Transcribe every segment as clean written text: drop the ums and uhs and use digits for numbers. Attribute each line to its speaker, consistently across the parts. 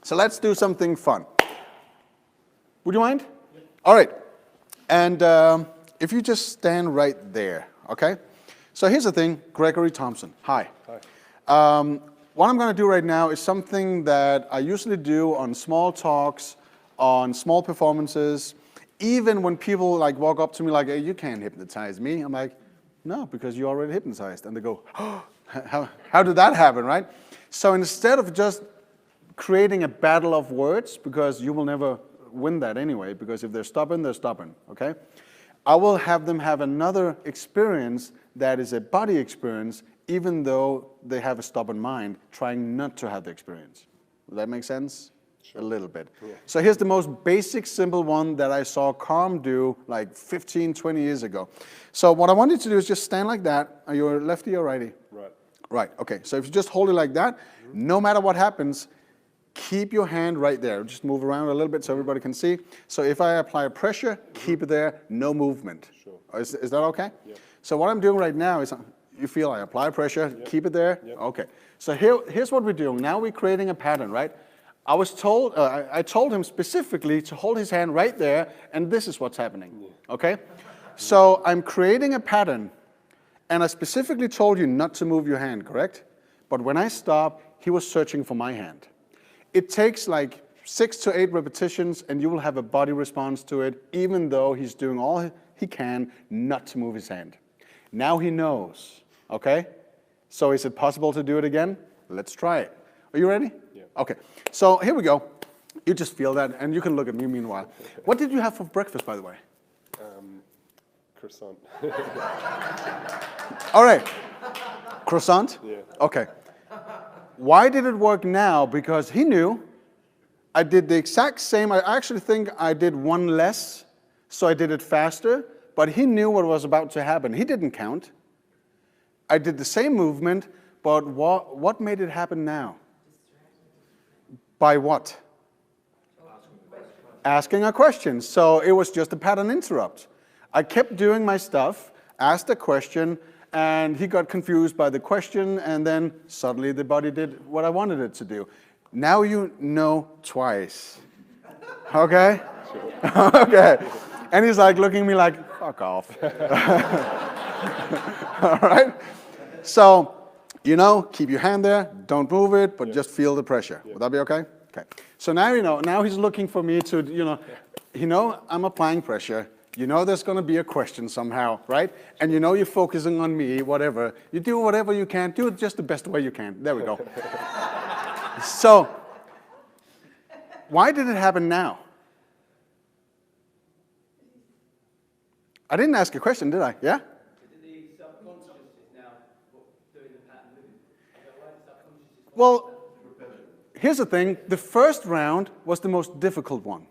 Speaker 1: So let's do something fun. Would you mind? Yeah. All right. And if you just stand right there, okay? So here's the thing, Gregory Thompson. Hi. Hi. What I'm going to do right now is something that I usually do on small talks, on small performances. Even when people like walk up to me like, hey, you can't hypnotize me. I'm like, no, because you're already hypnotized. And they go, oh, how did that happen, right? So instead of just creating a battle of words, because you will never win that anyway, because if they're stubborn, okay? I will have them have another experience that is a body experience, even though they have a stubborn mind, trying not to have the experience. Does that make sense? Sure. A little bit. Yeah. So here's the most basic, simple one that I saw Calm do like 15, 20 years ago. So what I want you to do is just stand like that. Are you a lefty or righty? Right. Right, okay. So if you just hold it like that, no matter what happens, keep your hand right there. Just move around a little bit so everybody can see. So if I apply pressure, keep it there, no movement. Sure. Is that okay? Yeah. So what I'm doing right now is, you feel I apply pressure, keep it there? Yep. Okay. So here's what we're doing. Now we're creating a pattern, right? I was told, I told him specifically to hold his hand right there, and this is what's happening, okay? So I'm creating a pattern, and I specifically told you not to move your hand, correct? But when I stopped, he was searching for my hand. It takes like 6 to 8 repetitions, and you will have a body response to it, even though he's doing all he can not to move his hand. Now he knows, okay? So is it possible to do it again? Let's try it. Are you ready? Yeah. Okay, so here we go. You just feel that, and you can look at me meanwhile. What did you have for breakfast, by the way?
Speaker 2: Croissant.
Speaker 1: All right, croissant?
Speaker 2: Yeah.
Speaker 1: Okay. Why did it work now? Because he knew I did the exact same. I actually think I did one less, so I did it faster, but he knew what was about to happen. He didn't count. I did the same movement, but what made it happen now? By what? Asking a question. So it was just a pattern interrupt. I kept doing my stuff, asked a question, and he got confused by the question, and then suddenly the body did what I wanted it to do. Now you know twice. Okay? Sure. Okay. And he's like looking at me like, fuck off. All right? So, you know, keep your hand there, don't move it, but just feel the pressure. Would that be okay? Okay. So now you know, now he's looking for me to, you know I'm applying pressure. You know there's going to be a question somehow, right? And you know you're focusing on me, whatever. You do whatever you can. Do it just the best way you can. There we go. So, why did it happen now? I didn't ask a question, did I? Yeah?
Speaker 3: The subconscious is now doing the pattern movement.
Speaker 1: Well, here's the thing. The first round was the most difficult one.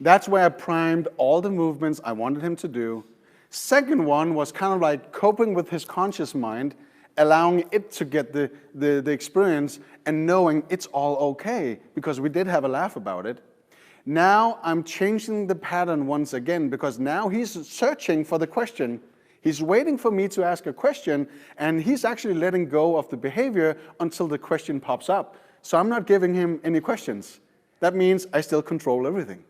Speaker 1: That's where I primed all the movements I wanted him to do. Second one was kind of like coping with his conscious mind, allowing it to get the experience and knowing it's all okay, because we did have a laugh about it. Now I'm changing the pattern once again, because now he's searching for the question. He's waiting for me to ask a question, and he's actually letting go of the behavior until the question pops up. So I'm not giving him any questions. That means I still control everything.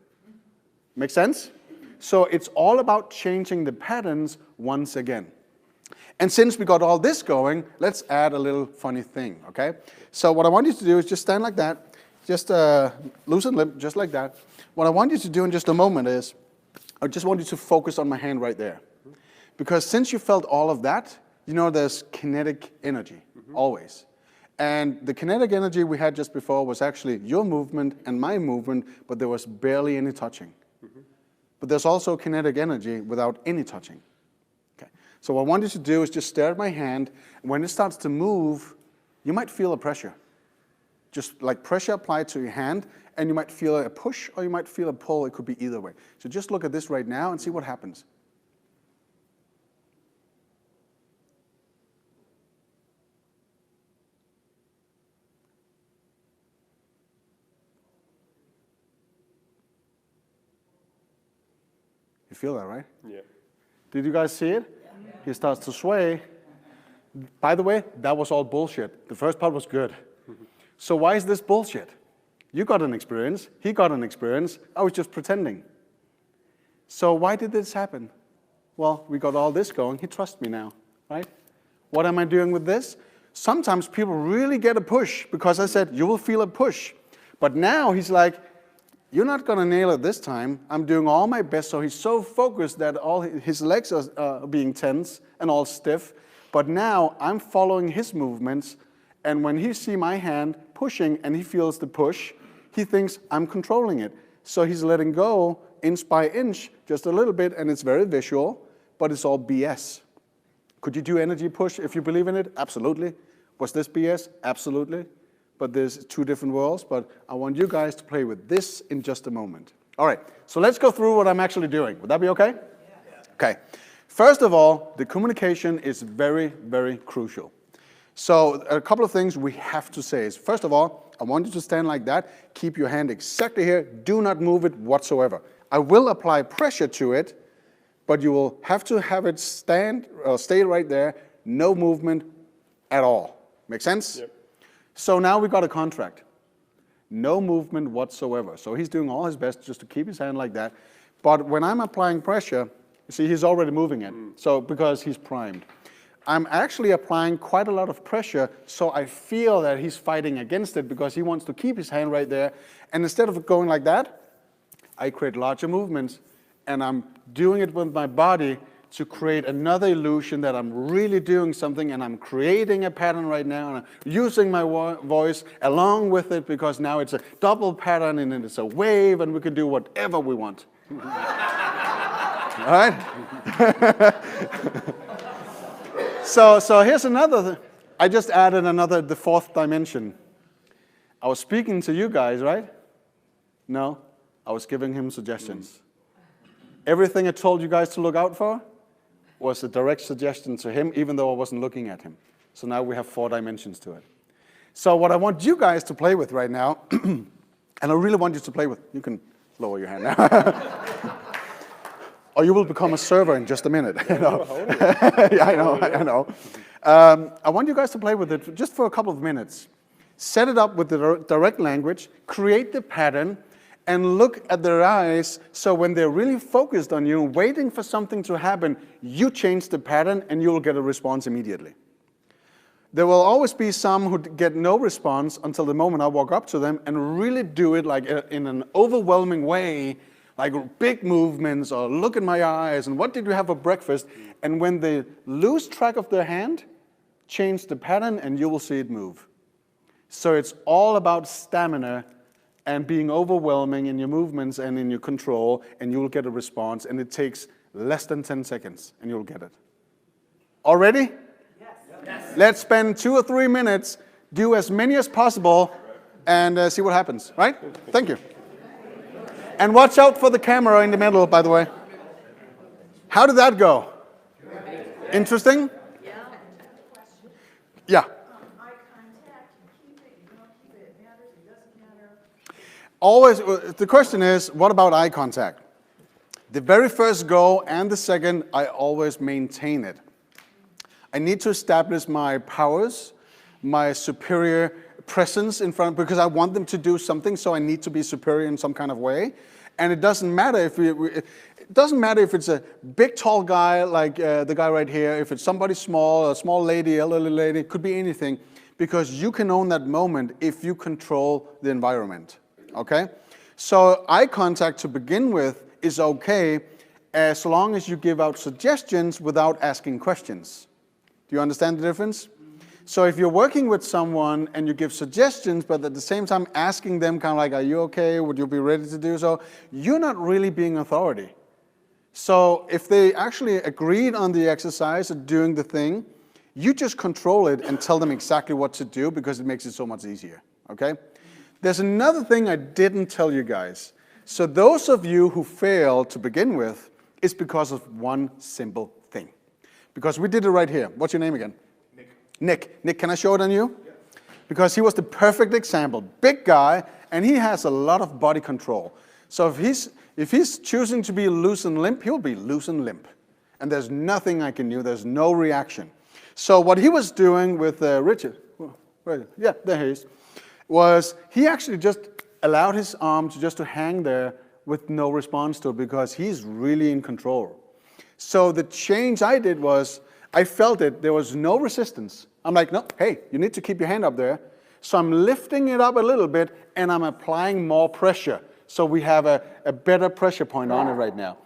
Speaker 1: Make sense? So it's all about changing the patterns once again. And since we got all this going, let's add a little funny thing, okay? So what I want you to do is just stand like that, just loosen lip, just like that. What I want you to do in just a moment is, I just want you to focus on my hand right there. Because since you felt all of that, you know there's kinetic energy, always. And the kinetic energy we had just before was actually your movement and my movement, but there was barely any touching. But there's also kinetic energy without any touching. Okay. So what I want you to do is just stare at my hand. When it starts to move, you might feel a pressure. Just like pressure applied to your hand, and you might feel a push or you might feel a pull. It could be either way. So just look at this right now and see what happens. You feel that, right?
Speaker 2: Yeah.
Speaker 1: Did you guys see it? Yeah. He starts to sway. By the way, that was all bullshit. The first part was good. So why is this bullshit? You got an experience. He got an experience. I was just pretending. So why did this happen? Well, we got all this going. He trusts me now, right? What am I doing with this? Sometimes people really get a push because I said, you will feel a push. But now he's like, you're not going to nail it this time. I'm doing all my best. So he's so focused that all his legs are being tense and all stiff. But now I'm following his movements. And when he sees my hand pushing and he feels the push, he thinks I'm controlling it. So he's letting go inch by inch, just a little bit. And it's very visual, but it's all BS. Could you do energy push if you believe in it? Absolutely. Was this BS? Absolutely. But there's two different worlds, but I want you guys to play with this in just a moment. All right, so let's go through what I'm actually doing. Would that be okay? Yeah. Okay. First of all, the communication is very, very crucial. So a couple of things we have to say is, first of all, I want you to stand like that. Keep your hand exactly here. Do not move it whatsoever. I will apply pressure to it, but you will have to have it stand or stay right there. No movement at all. Make sense? Yep. So now we got a contract. No movement whatsoever. So he's doing all his best just to keep his hand like that. But when I'm applying pressure, you see he's already moving it. So because he's primed. I'm actually applying quite a lot of pressure, so I feel that he's fighting against it because he wants to keep his hand right there. And instead of going like that, I create larger movements, and I'm doing it with my body to create another illusion that I'm really doing something, and I'm creating a pattern right now, and I'm using my voice along with it because now it's a double pattern and it's a wave, and we can do whatever we want. All right? So here's another. I just added the fourth dimension. I was speaking to you guys, right? No, I was giving him suggestions. Everything I told you guys to look out for was a direct suggestion to him, even though I wasn't looking at him. So now we have 4 dimensions to it. So what I want you guys to play with right now, and I really want you to play with, you can lower your hand now. Or you will become a server in just a minute. You know? Yeah, I know. I want you guys to play with it just for a couple of minutes. Set it up with the direct language, create the pattern, and look at their eyes, so when they're really focused on you, waiting for something to happen, you change the pattern and you'll get a response immediately. There will always be some who get no response until the moment I walk up to them and really do it like in an overwhelming way, like big movements, or look in my eyes, and what did you have for breakfast? And when they lose track of their hand, change the pattern and you will see it move. So it's all about stamina and being overwhelming in your movements and in your control, and you'll get a response, and it takes less than 10 seconds, and you'll get it. All ready? Yes. Let's spend 2 or 3 minutes, do as many as possible, and see what happens, right? Thank you. And watch out for the camera in the middle, by the way. How did that go? Interesting? Yeah. Always, the question is, what about eye contact? The very first go and the second, I always maintain it. I need to establish my powers, my superior presence in front, because I want them to do something, so I need to be superior in some kind of way. And it doesn't matter if it's a big, tall guy like the guy right here, if it's somebody small, a small lady, elderly lady, it could be anything, because you can own that moment if you control the environment. Okay? So eye contact to begin with is okay as long as you give out suggestions without asking questions. Do you understand the difference? So if you're working with someone and you give suggestions, but at the same time asking them kind of like, are you okay? Would you be ready to do so? You're not really being authority. So if they actually agreed on the exercise or doing the thing, you just control it and tell them exactly what to do, because it makes it so much easier. Okay? There's another thing I didn't tell you guys. So those of you who failed to begin with, it's because of one simple thing. Because we did it right here. What's your name again? Nick. Nick, can I show it on you? Yeah. Because he was the perfect example. Big guy, and he has a lot of body control. So if he's choosing to be loose and limp, he'll be loose and limp. And there's nothing I can do. There's no reaction. So what he was doing with Richard, yeah, there he is, was he actually just allowed his arm to just to hang there with no response to it because he's really in control. So the change I did was, I felt it, there was no resistance. I'm like, no, hey, you need to keep your hand up there. So I'm lifting it up a little bit and I'm applying more pressure. So we have a better pressure point on it right now.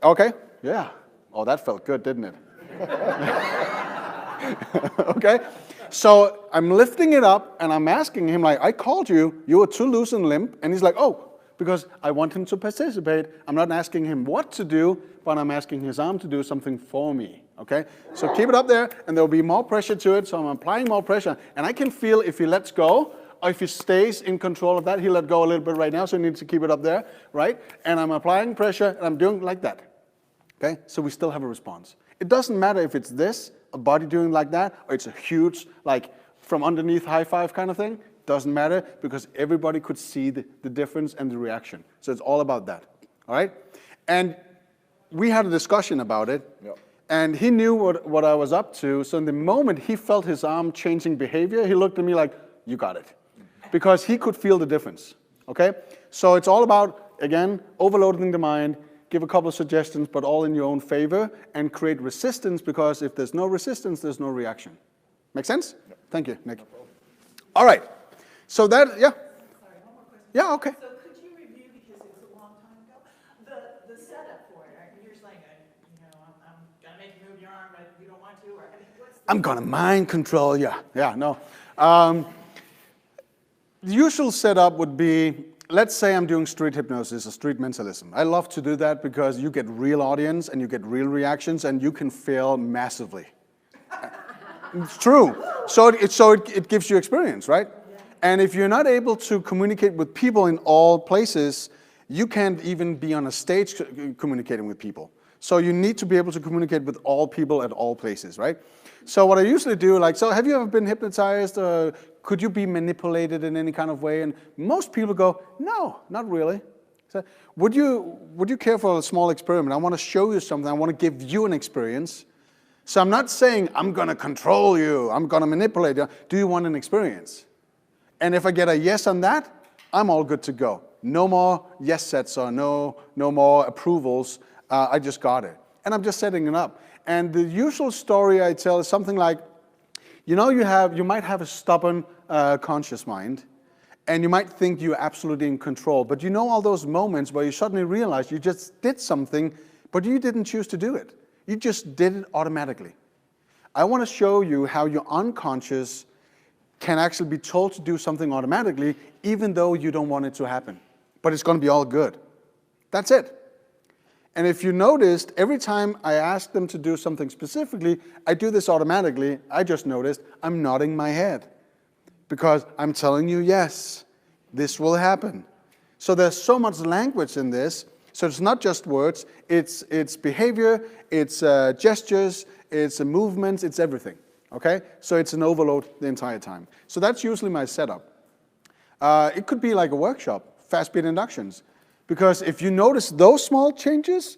Speaker 1: Okay, yeah. Oh, that felt good, didn't it? Okay, so I'm lifting it up and I'm asking him, like, I called you, you were too loose and limp. And he's like, oh, because I want him to participate. I'm not asking him what to do, but I'm asking his arm to do something for me, okay? So keep it up there, and there'll be more pressure to it, so I'm applying more pressure. And I can feel if he lets go, or if he stays in control of that, he'll let go a little bit right now, so he needs to keep it up there, right? And I'm applying pressure, and I'm doing like that, okay? So we still have a response. It doesn't matter if it's this, a body doing like that, or it's a huge, like, from underneath high five kind of thing. Doesn't matter, because everybody could see the difference and the reaction. So it's all about that, all right? And we had a discussion about it, and he knew what I was up to. So in the moment he felt his arm changing behavior, he looked at me like, you got it. Because he could feel the difference, okay? So it's all about, again, overloading the mind, give a couple of suggestions, but all in your own favor, and create resistance, because if there's no resistance, there's no reaction. Make sense? Thank you, Nick. All right. So that, yeah.
Speaker 2: Sorry, one more question.
Speaker 1: Yeah, okay.
Speaker 2: So could you review, because it was a long time ago, the setup for it? You're just like, I'm gonna make you move your arm, but you don't want to, or what's the...
Speaker 1: I'm gonna mind control you. Yeah, no. The usual setup would be, let's say I'm doing street hypnosis or street mentalism. I love to do that because you get real audience and you get real reactions and you can fail massively. It's true. So it gives you experience, right? And if you're not able to communicate with people in all places, you can't even be on a stage communicating with people. So you need to be able to communicate with all people at all places, right? So what I usually do, like, so have you ever been hypnotized? Could you be manipulated in any kind of way? And most people go, no, not really. So would you care for a small experiment? I want to show you something. I want to give you an experience. So I'm not saying I'm going to control you. I'm going to manipulate you. Do you want an experience? And if I get a yes on that, I'm all good to go. No more yes sets or no more approvals. I just got it. And I'm just setting it up. And the usual story I tell is something like, you know, you might have a stubborn conscious mind, and you might think you're absolutely in control. But you know all those moments where you suddenly realize you just did something, but you didn't choose to do it. You just did it automatically. I want to show you how your unconscious can actually be told to do something automatically, even though you don't want it to happen. But it's going to be all good. That's it. And if you noticed, every time I ask them to do something specifically, I do this automatically. I just noticed I'm nodding my head because I'm telling you, yes, this will happen. So there's so much language in this. So it's not just words, it's behavior, it's gestures, it's movements, it's everything, okay? So it's an overload the entire time. So that's usually my setup. It could be like a workshop, fast beat inductions. Because if you notice those small changes,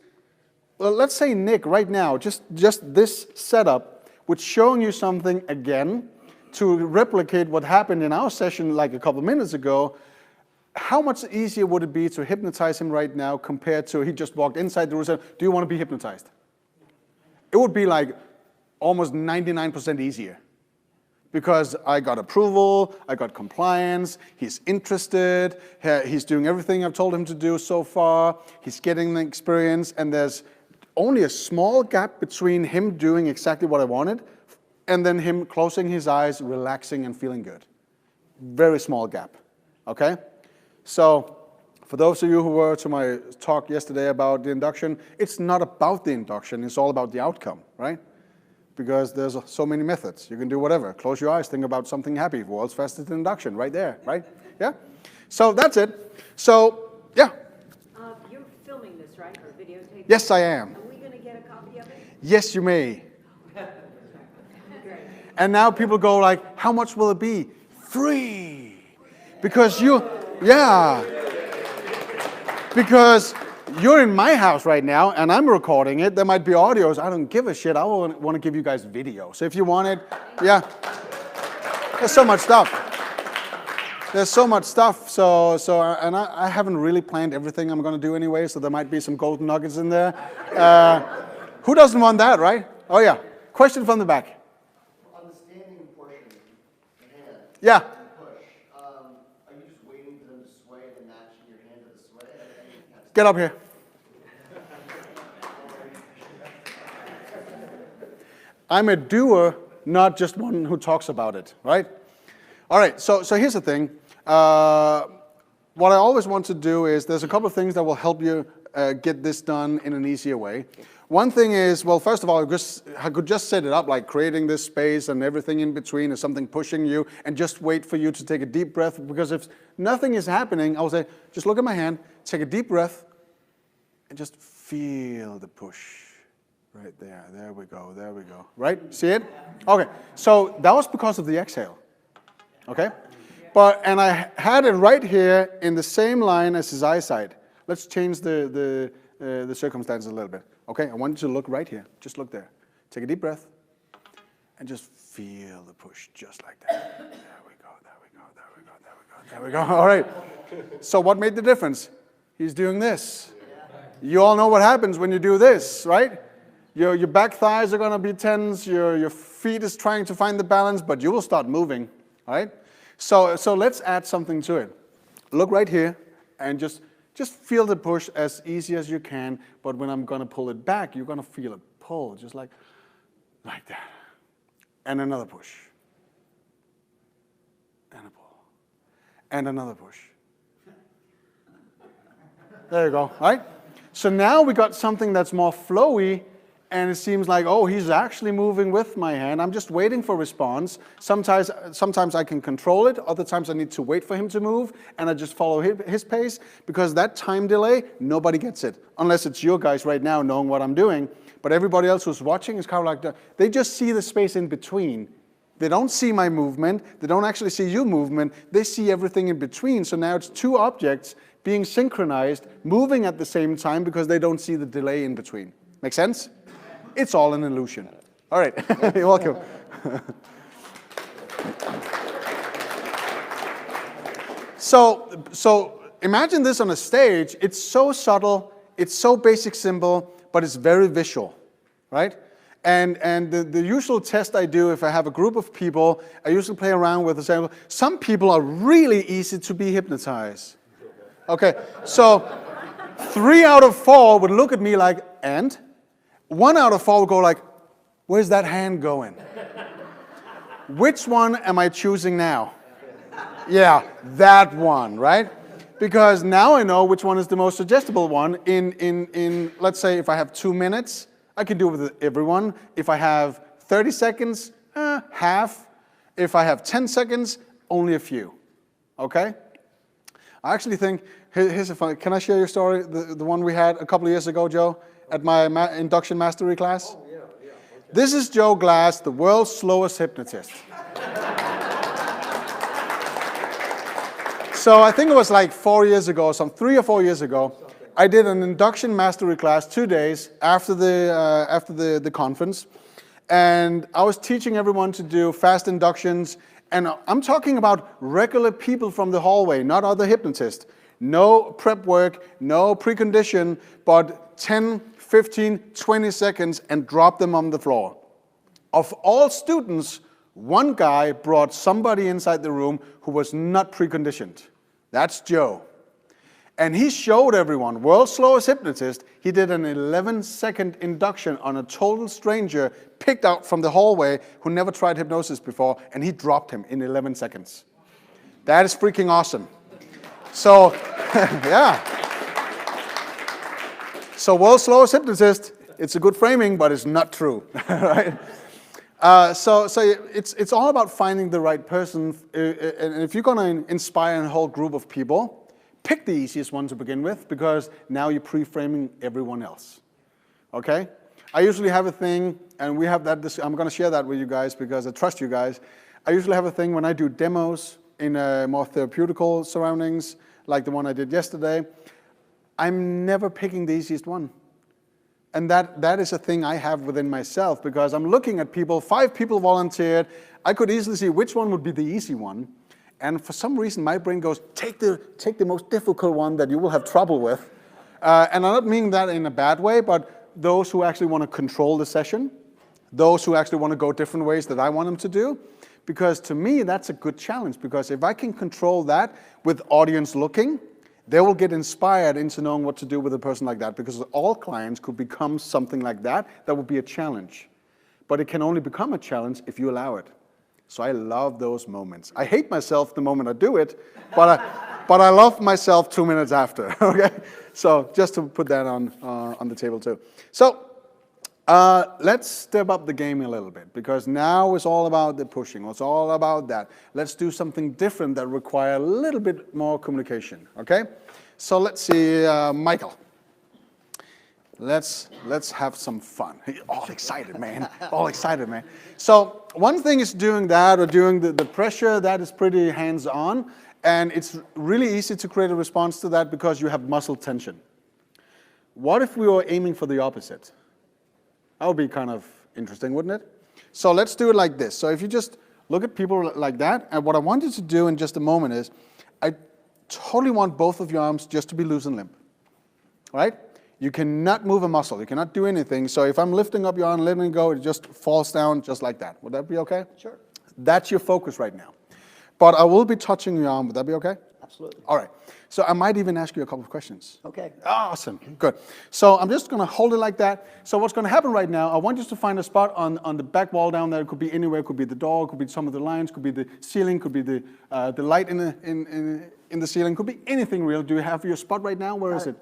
Speaker 1: well, let's say Nick right now, just this setup, with showing you something again to replicate what happened in our session like a couple minutes ago, how much easier would it be to hypnotize him right now compared to he just walked inside the room and said, do you want to be hypnotized? It would be like almost 99% easier. Because I got approval, I got compliance, he's interested, he's doing everything I've told him to do so far, he's getting the experience, and there's only a small gap between him doing exactly what I wanted and then him closing his eyes, relaxing, and feeling good. Very small gap, okay? So, for those of you who were to my talk yesterday about the induction, it's not about the induction, it's all about the outcome, right? Because there's so many methods. You can do whatever. Close your eyes, think about something happy. World's fastest induction, right there, right? Yeah? So that's it. So, yeah.
Speaker 4: You're filming this, right, or videotaping?
Speaker 1: Yes, I am.
Speaker 4: Are we going to get a copy of it?
Speaker 1: Yes, you may.
Speaker 4: Great.
Speaker 1: And now people go like, how much will it be? Free. Because yeah. Because you're in my house right now, and I'm recording it. There might be audios. I don't give a shit. I want to give you guys video. So if you want it, yeah. There's so much stuff. there's so much stuff. And I haven't really planned everything I'm going to do anyway, so there might be some golden nuggets in there. Who doesn't want that, right? Oh yeah. Question from the back.
Speaker 5: On the standing portion, the hand,
Speaker 1: Yeah.
Speaker 5: and push, are you just waiting for them to sway and matching your hand to the sway?
Speaker 1: Get up here. I'm a doer, not just one who talks about it, right? All right, so here's the thing. What I always want to do is, there's a couple of things that will help you get this done in an easier way. One thing is, well, first of all, I could just set it up like creating this space and everything in between is something pushing you, and just wait for you to take a deep breath, because if nothing is happening, I will say, just look at my hand, take a deep breath, and just feel the push. Right there, there we go, right? See it? Okay, so that was because of the exhale, okay? And I had it right here in the same line as his eyesight. Let's change the circumstances a little bit. Okay, I want you to look right here, just look there. Take a deep breath, and just feel the push, just like that. There we go, there we go, there we go, there we go, there we go. All right, so what made the difference? He's doing this. You all know what happens when you do this, right? Your back thighs are going to be tense, your feet is trying to find the balance, but you will start moving, all right? So let's add something to it. Look right here, and just feel the push as easy as you can, but when I'm going to pull it back, you're going to feel it pull, just like that. And another push. And a pull. And another push. There you go, all right? So now we got something that's more flowy, and it seems like, oh, he's actually moving with my hand. I'm just waiting for response. Sometimes I can control it. Other times I need to wait for him to move, and I just follow his pace, because that time delay, nobody gets it. Unless it's you guys right now knowing what I'm doing. But everybody else who's watching is kind of like that. They just see the space in between. They don't see my movement. They don't actually see your movement. They see everything in between. So now it's two objects being synchronized, moving at the same time, because they don't see the delay in between. Make sense? It's all an illusion. All right, you're welcome. So imagine this on a stage. It's so subtle, it's so basic, simple, but it's very visual, right? And the usual test I do if I have a group of people, I usually play around with the same. Some people are really easy to be hypnotized. Okay, so 3 out of 4 would look at me like, and? 1 out of 4 would go like, where's that hand going? Which one am I choosing now? Yeah, that one, right? Because now I know which one is the most suggestible one. In let's say if I have 2 minutes, I can do it with everyone. If I have 30 seconds, half. If I have 10 seconds, only a few. Okay? I actually think, here's a funny, can I share your story? The one we had a couple of years ago, Joe? At my induction mastery class? Oh, yeah. Okay. This is Joe Glass, the world's slowest hypnotist. So I think it was like 4 years ago, 3 or 4 years ago, I did an induction mastery class 2 days after the conference, and I was teaching everyone to do fast inductions, and I'm talking about regular people from the hallway, not other hypnotists. No prep work, no precondition, but 10, 15, 20 seconds and drop them on the floor. Of all students, one guy brought somebody inside the room who was not preconditioned. That's Joe. And he showed everyone, world's slowest hypnotist, he did an 11-second induction on a total stranger picked out from the hallway who never tried hypnosis before, and he dropped him in 11 seconds. That is freaking awesome. So, yeah. So world's slowest hypnotist, it's a good framing, but it's not true, right? So it's all about finding the right person. And if you're going to inspire a whole group of people, pick the easiest one to begin with, because now you're pre-framing everyone else, okay? I usually have a thing, and we have that, I'm going to share that with you guys because I trust you guys. I usually have a thing when I do demos in more therapeutical surroundings, like the one I did yesterday. I'm never picking the easiest one. And that is a thing I have within myself, because I'm looking at people, 5 people volunteered. I could easily see which one would be the easy one. And for some reason, my brain goes, take the most difficult one that you will have trouble with. And I'm not meaning that in a bad way, but those who actually want to control the session, those who actually want to go different ways that I want them to do. Because to me, that's a good challenge. Because if I can control that with audience looking, they will get inspired into knowing what to do with a person like that. Because all clients could become something like that. That would be a challenge. But it can only become a challenge if you allow it. So I love those moments. I hate myself the moment I do it, but I love myself 2 minutes after. Okay, so just to put that on the table too. So let's step up the game a little bit, because now it's all about the pushing. It's all about that. Let's do something different that require a little bit more communication. Okay, so let's see, Michael. Let's have some fun. All excited, man. All excited, man. So one thing is doing that, or doing the pressure. That is pretty hands-on, and it's really easy to create a response to that because you have muscle tension. What if we were aiming for the opposite? That would be kind of interesting, wouldn't it? So let's do it like this. So if you just look at people like that, and what I want you to do in just a moment is, I totally want both of your arms just to be loose and limp, right? You cannot move a muscle. You cannot do anything. So if I'm lifting up your arm and letting it go, it just falls down just like that. Would that be okay?
Speaker 6: Sure.
Speaker 1: That's your focus right now. But I will be touching your arm. Would that be okay?
Speaker 6: Absolutely.
Speaker 1: All right. So I might even ask you a couple of questions.
Speaker 6: Okay.
Speaker 1: Awesome. Good. So I'm just going to hold it like that. So what's going to happen right now, I want you to find a spot on the back wall down there. It could be anywhere. It could be the door. It could be some of the lines. It could be the ceiling. It could be the light in the ceiling. It could be anything real. Do you have your spot right now? Where is it?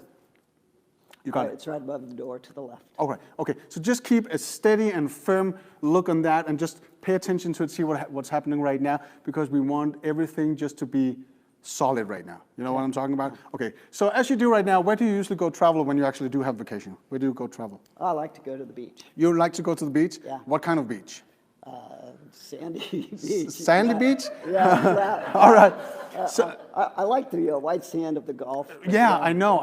Speaker 1: You got it.
Speaker 6: It's right above the door to the left.
Speaker 1: Okay, okay. So just keep a steady and firm look on that, and just pay attention to it, see what's happening right now, because we want everything just to be solid right now. You know what I'm talking about? Okay, so as you do right now, where do you usually go travel when you actually do have vacation? Where do you go travel?
Speaker 6: I like to go to the beach.
Speaker 1: You like to go to the beach?
Speaker 6: Yeah.
Speaker 1: What kind of beach?
Speaker 6: Sandy beach.
Speaker 1: Sandy beach?
Speaker 6: Yeah.
Speaker 1: All right.
Speaker 6: I like the white sand of the Gulf.
Speaker 1: Yeah, I know.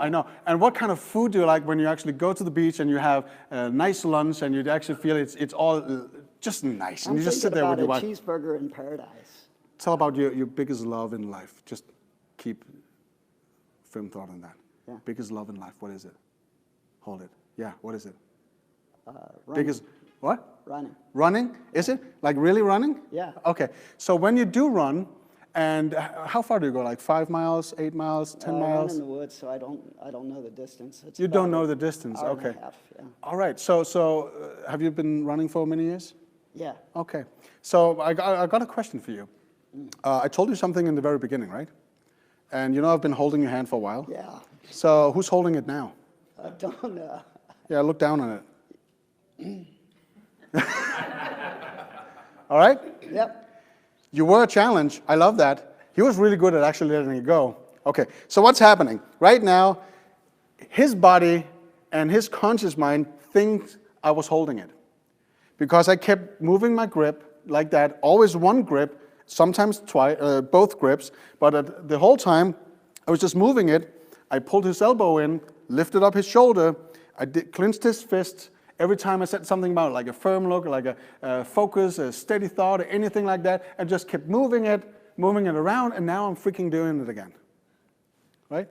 Speaker 1: And what kind of food do you like when you actually go to the beach and you have a nice lunch and you actually feel it's all just nice, and
Speaker 6: I'm
Speaker 1: you just sit there with your wife?
Speaker 6: a cheeseburger in paradise.
Speaker 1: Tell about your biggest love in life. Just keep firm thought on that.
Speaker 6: Yeah.
Speaker 1: Biggest love in life. What is it? Hold it. Yeah. What is it?
Speaker 6: Running.
Speaker 1: Biggest what?
Speaker 6: Running.
Speaker 1: Running? Is it like really running?
Speaker 6: Yeah.
Speaker 1: Okay. So when you do run, and how far do you go? Like 5 miles, 8 miles, 10
Speaker 6: I run
Speaker 1: miles?
Speaker 6: in the woods, so I don't know the distance. It's
Speaker 1: You don't
Speaker 6: about
Speaker 1: know
Speaker 6: an
Speaker 1: the distance.
Speaker 6: hour and a
Speaker 1: Okay.
Speaker 6: half, yeah.
Speaker 1: All right. So have you been running for many years?
Speaker 6: Yeah.
Speaker 1: Okay. So I got a question for you. I told you something in the very beginning, right? And you know I've been holding your hand for a while.
Speaker 6: Yeah.
Speaker 1: So who's holding it now?
Speaker 6: I don't know.
Speaker 1: Yeah, look down on it. All right?
Speaker 6: Yep.
Speaker 1: You were a challenge. I love that. He was really good at actually letting it go. Okay, so what's happening? Right now, his body and his conscious mind thinks I was holding it. Because I kept moving my grip like that, always one grip, sometimes both grips, but the whole time I was just moving it. I pulled his elbow in, lifted up his shoulder, clenched his fist. Every time I said something about like a firm look, like a focus, a steady thought, or anything like that, I just kept moving it around, and now I'm freaking doing it again. Right?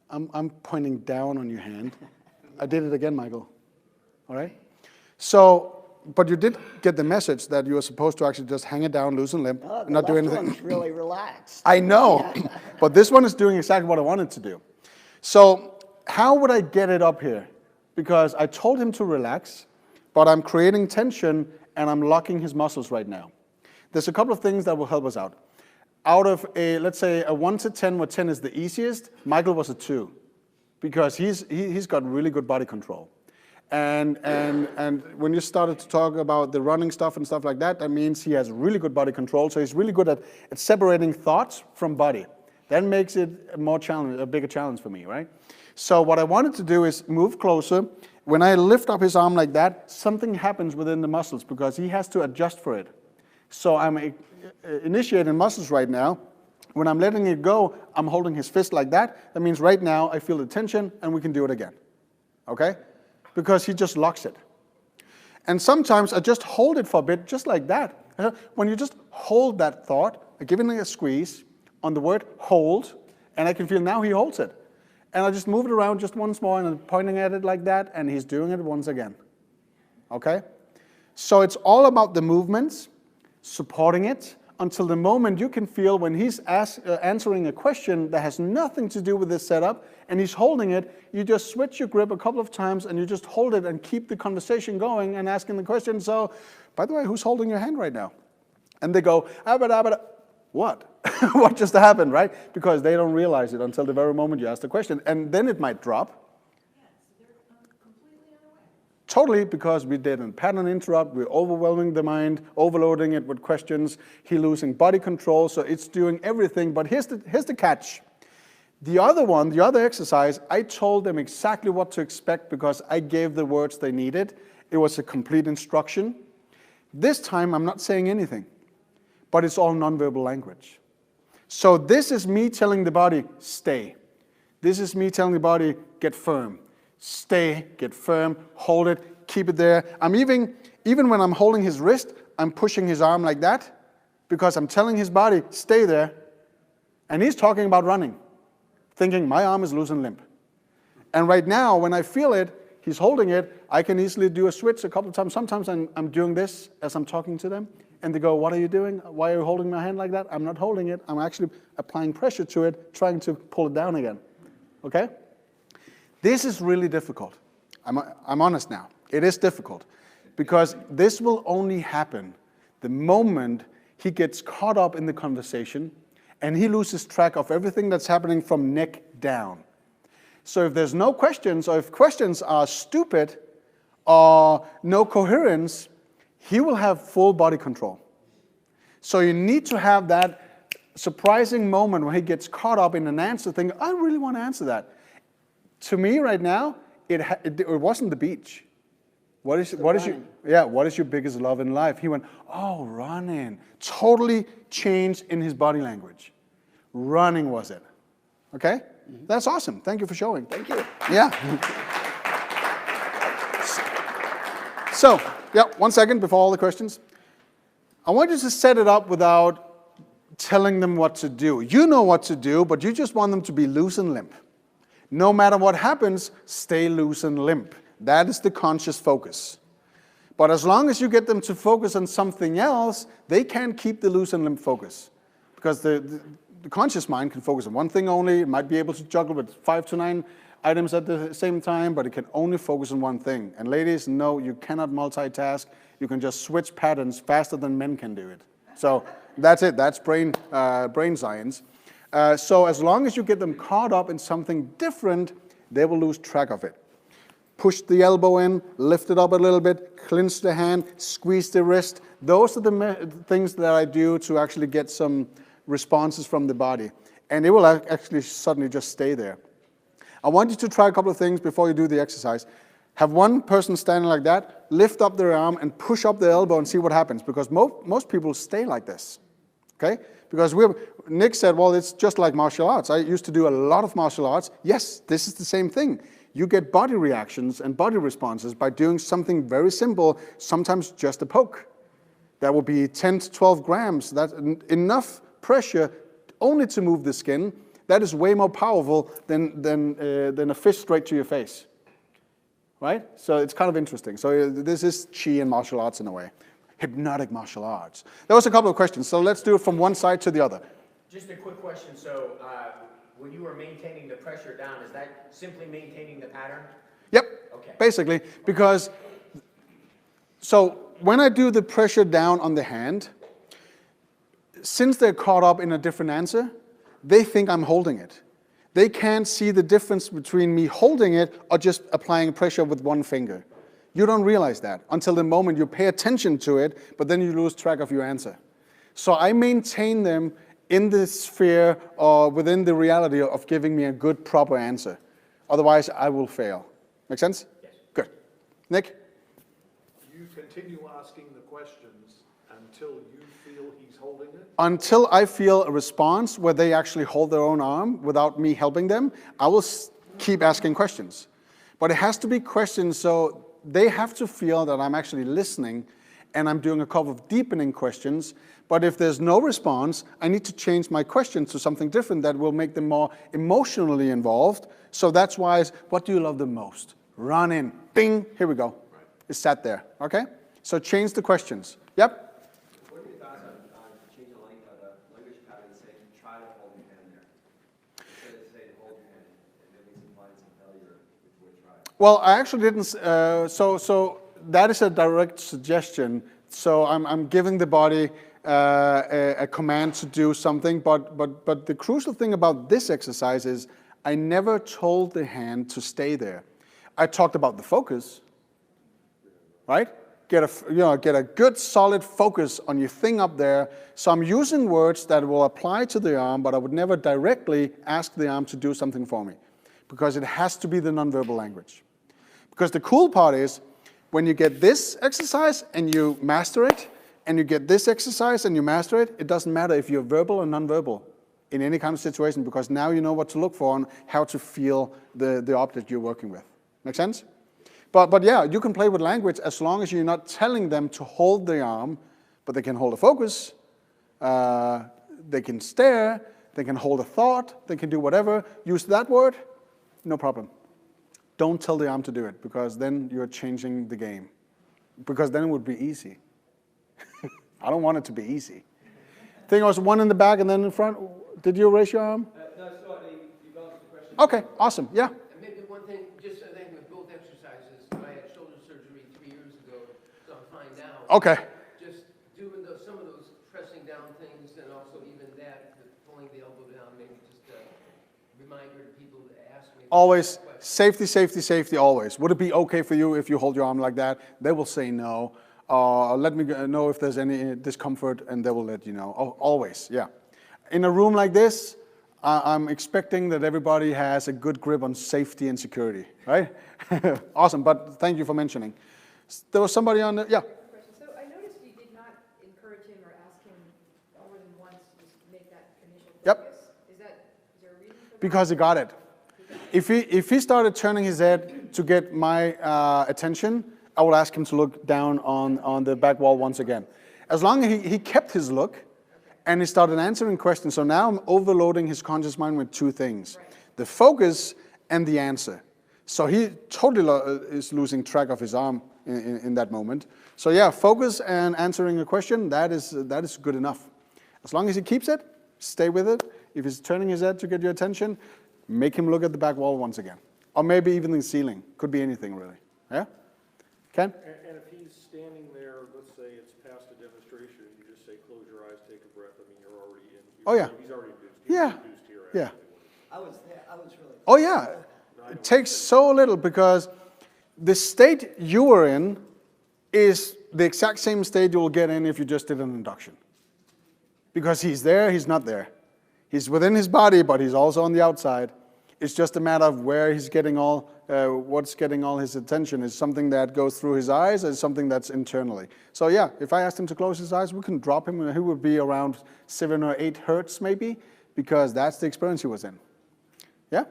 Speaker 1: I'm pointing down on your hand. I did it again, Michael. All right? So, but you did get the message that you were supposed to actually just hang it down, loose and limp,
Speaker 6: Oh,
Speaker 1: and not do
Speaker 6: left
Speaker 1: anything.
Speaker 6: one's really relaxed.
Speaker 1: I know, but this one is doing exactly what I wanted to do. So how would I get it up here? Because I told him to relax, but I'm creating tension and I'm locking his muscles right now. There's a couple of things that will help us out. Out of let's say a 1 to 10, where 10 is the easiest, Michael was a 2, because he's got really good body control. And when you started to talk about the running stuff and stuff like that, that means he has really good body control. So he's really good at separating thoughts from body. That makes it a bigger challenge for me, right? So what I wanted to do is move closer. When I lift up his arm like that, something happens within the muscles because he has to adjust for it. So I'm initiating muscles right now. When I'm letting it go, I'm holding his fist like that. That means right now I feel the tension and we can do it again. Okay? Because he just locks it. And sometimes I just hold it for a bit, just like that. When you just hold that thought, giving it a squeeze, on the word hold, and I can feel now he holds it. And I just move it around just once more, and I'm pointing at it like that, and he's doing it once again. Okay? So it's all about the movements, supporting it, until the moment you can feel when he's answering a question that has nothing to do with this setup, and he's holding it, you just switch your grip a couple of times, and you just hold it and keep the conversation going and asking the question, so, by the way, who's holding your hand right now? And they go, what? What just happened, right? Because they don't realize it until the very moment you ask the question, and then it might drop. Totally, because we didn't pattern interrupt, we're overwhelming the mind, overloading it with questions, he losing body control, so it's doing everything. But here's the catch. The other exercise, I told them exactly what to expect because I gave the words they needed. It was a complete instruction. This time, I'm not saying anything, but it's all nonverbal language. So this is me telling the body, stay. This is me telling the body, get firm. Stay, get firm, hold it, keep it there. I'm even when I'm holding his wrist, I'm pushing his arm like that because I'm telling his body, stay there. And he's talking about running, thinking my arm is loose and limp. And right now, when I feel it, he's holding it, I can easily do a switch a couple of times. Sometimes I'm doing this as I'm talking to them, and they go, what are you doing? Why are you holding my hand like that? I'm not holding it. I'm actually applying pressure to it, trying to pull it down again. Okay? This is really difficult. I'm honest now. It is difficult because this will only happen the moment he gets caught up in the conversation and he loses track of everything that's happening from neck down. So if there's no questions, or if questions are stupid or no coherence, he will have full body control. So you need to have that surprising moment when he gets caught up in an answer thinking, I really want to answer that. To me right now, it wasn't the beach. What is your biggest love in life? He went, oh, running. Totally changed in his body language. Running was it. Okay? Mm-hmm. That's awesome. Thank you for showing.
Speaker 6: Thank you.
Speaker 1: Yeah. So, yeah, 1 second before all the questions. I want you to set it up without telling them what to do. You know what to do, but you just want them to be loose and limp. No matter what happens, stay loose and limp. That is the conscious focus. But as long as you get them to focus on something else, they can't keep the loose and limp focus. Because the conscious mind can focus on one thing only. It might be able to juggle with 5 to 9 items at the same time, but it can only focus on one thing. And ladies, no, you cannot multitask. You can just switch patterns faster than men can do it. So that's it. That's brain science. So as long as you get them caught up in something different, they will lose track of it. Push the elbow in, lift it up a little bit, clench the hand, squeeze the wrist. Those are the things that I do to actually get some responses from the body. And it will actually suddenly just stay there. I want you to try a couple of things before you do the exercise. Have one person standing like that, lift up their arm and push up the elbow and see what happens, because most people stay like this. Okay? Because Nick said, well, it's just like martial arts. I used to do a lot of martial arts. Yes, this is the same thing. You get body reactions and body responses by doing something very simple, sometimes just a poke. That will be 10 to 12 grams. That's enough pressure only to move the skin. That is way more powerful than a fist straight to your face. Right? So it's kind of interesting. So this is Chi and martial arts in a way. Hypnotic martial arts. There was a couple of questions, so let's do it from one side to the other.
Speaker 7: Just a quick question. So when you were maintaining the pressure down, is that simply maintaining the pattern?
Speaker 1: Yep,
Speaker 7: okay.
Speaker 1: Basically, because, so when I do the pressure down on the hand, since they're caught up in a different answer, they think I'm holding it. They can't see the difference between me holding it or just applying pressure with one finger. You don't realize that until the moment you pay attention to it, but then you lose track of your answer. So I maintain them in the sphere or within the reality of giving me a good, proper answer. Otherwise, I will fail. Make sense?
Speaker 7: Yes.
Speaker 1: Good. Nick?
Speaker 8: You continue asking the questions until you feel he's holding it?
Speaker 1: Until I feel a response where they actually hold their own arm without me helping them, I will keep asking questions. But it has to be questions so they have to feel that I'm actually listening and I'm doing a couple of deepening questions. But if there's no response, I need to change my question to something different that will make them more emotionally involved. So that's why it's, what do you love the most? Run in, bing, here we go. It's sat there, okay? So change the questions. Yep?
Speaker 5: What are your thoughts on changing the language pattern and saying, try to hold your hand there? Instead of saying, hold your hand, and maybe some find some failure before you try.
Speaker 1: Well, I actually didn't, so that is a direct suggestion. So I'm giving the body a command to do something, but the crucial thing about this exercise is I never told the hand to stay there. I talked about the focus, right? Get a good solid focus on your thing up there. So I'm using words that will apply to the arm, but I would never directly ask the arm to do something for me, because it has to be the nonverbal language. Because the cool part is, when you get this exercise and you master it, and you get this exercise and you master it, it doesn't matter if you're verbal or nonverbal in any kind of situation, because now you know what to look for and how to feel the object you're working with. Make sense? But yeah, you can play with language as long as you're not telling them to hold the arm, but they can hold a focus, they can stare, they can hold a thought, they can do whatever. Use that word, no problem. Don't tell the arm to do it, because then you're changing the game. Because then it would be easy. I don't want it to be easy. I think I was one in the back and then in front. Did you raise your arm?
Speaker 3: No, slightly, you've answered the question.
Speaker 1: Okay, awesome, yeah.
Speaker 9: And maybe one thing, just I think with both exercises, I had shoulder surgery 3 years ago, so I'm fine now.
Speaker 1: Okay,
Speaker 9: Just doing some of those pressing down things, and also even that, pulling the elbow down, maybe just a reminder to people to ask me.
Speaker 1: always safety, safety, safety, always. Would it be okay for you if you hold your arm like that? They will say no. Let me know if there's any discomfort, and they will let you know. Always, yeah. In a room like this, I'm expecting that everybody has a good grip on safety and security, right? Awesome, but thank you for mentioning. There was somebody on the, yeah.
Speaker 10: Question. So I noticed you did not encourage him or ask him more than once to just make that initial
Speaker 1: Yep.
Speaker 10: focus. Is there a reason for that?
Speaker 1: Because he got it. If he started turning his head to get my attention, I will ask him to look down on the back wall once again. As long as he kept his look, and he started answering questions. So now I'm overloading his conscious mind with two things.
Speaker 10: Right.
Speaker 1: The focus and the answer. So he totally is losing track of his arm in that moment. So yeah, focus and answering a question, that is good enough. As long as he keeps it, stay with it. If he's turning his head to get your attention, make him look at the back wall once again. Or maybe even the ceiling. Could be anything really. Yeah? Ken?
Speaker 8: And if he's standing there, let's say it's past a demonstration, you just say, close your eyes, take a breath. I mean, you're already in.
Speaker 1: Oh, yeah.
Speaker 8: He's already induced.
Speaker 1: Yeah.
Speaker 8: Induced here,
Speaker 1: Yeah.
Speaker 8: actually.
Speaker 5: I was there, I was really.
Speaker 1: Oh yeah, it takes so little, because the state you were in is the exact same state you will get in if you just did an induction. Because he's there, he's not there. He's within his body, but he's also on the outside. It's just a matter of where he's getting what's getting all his attention. Is something that goes through his eyes, or something that's internally. So yeah, if I asked him to close his eyes, we can drop him, and he would be around 7 or 8 hertz maybe, because that's the experience he was in. Yeah?
Speaker 10: Is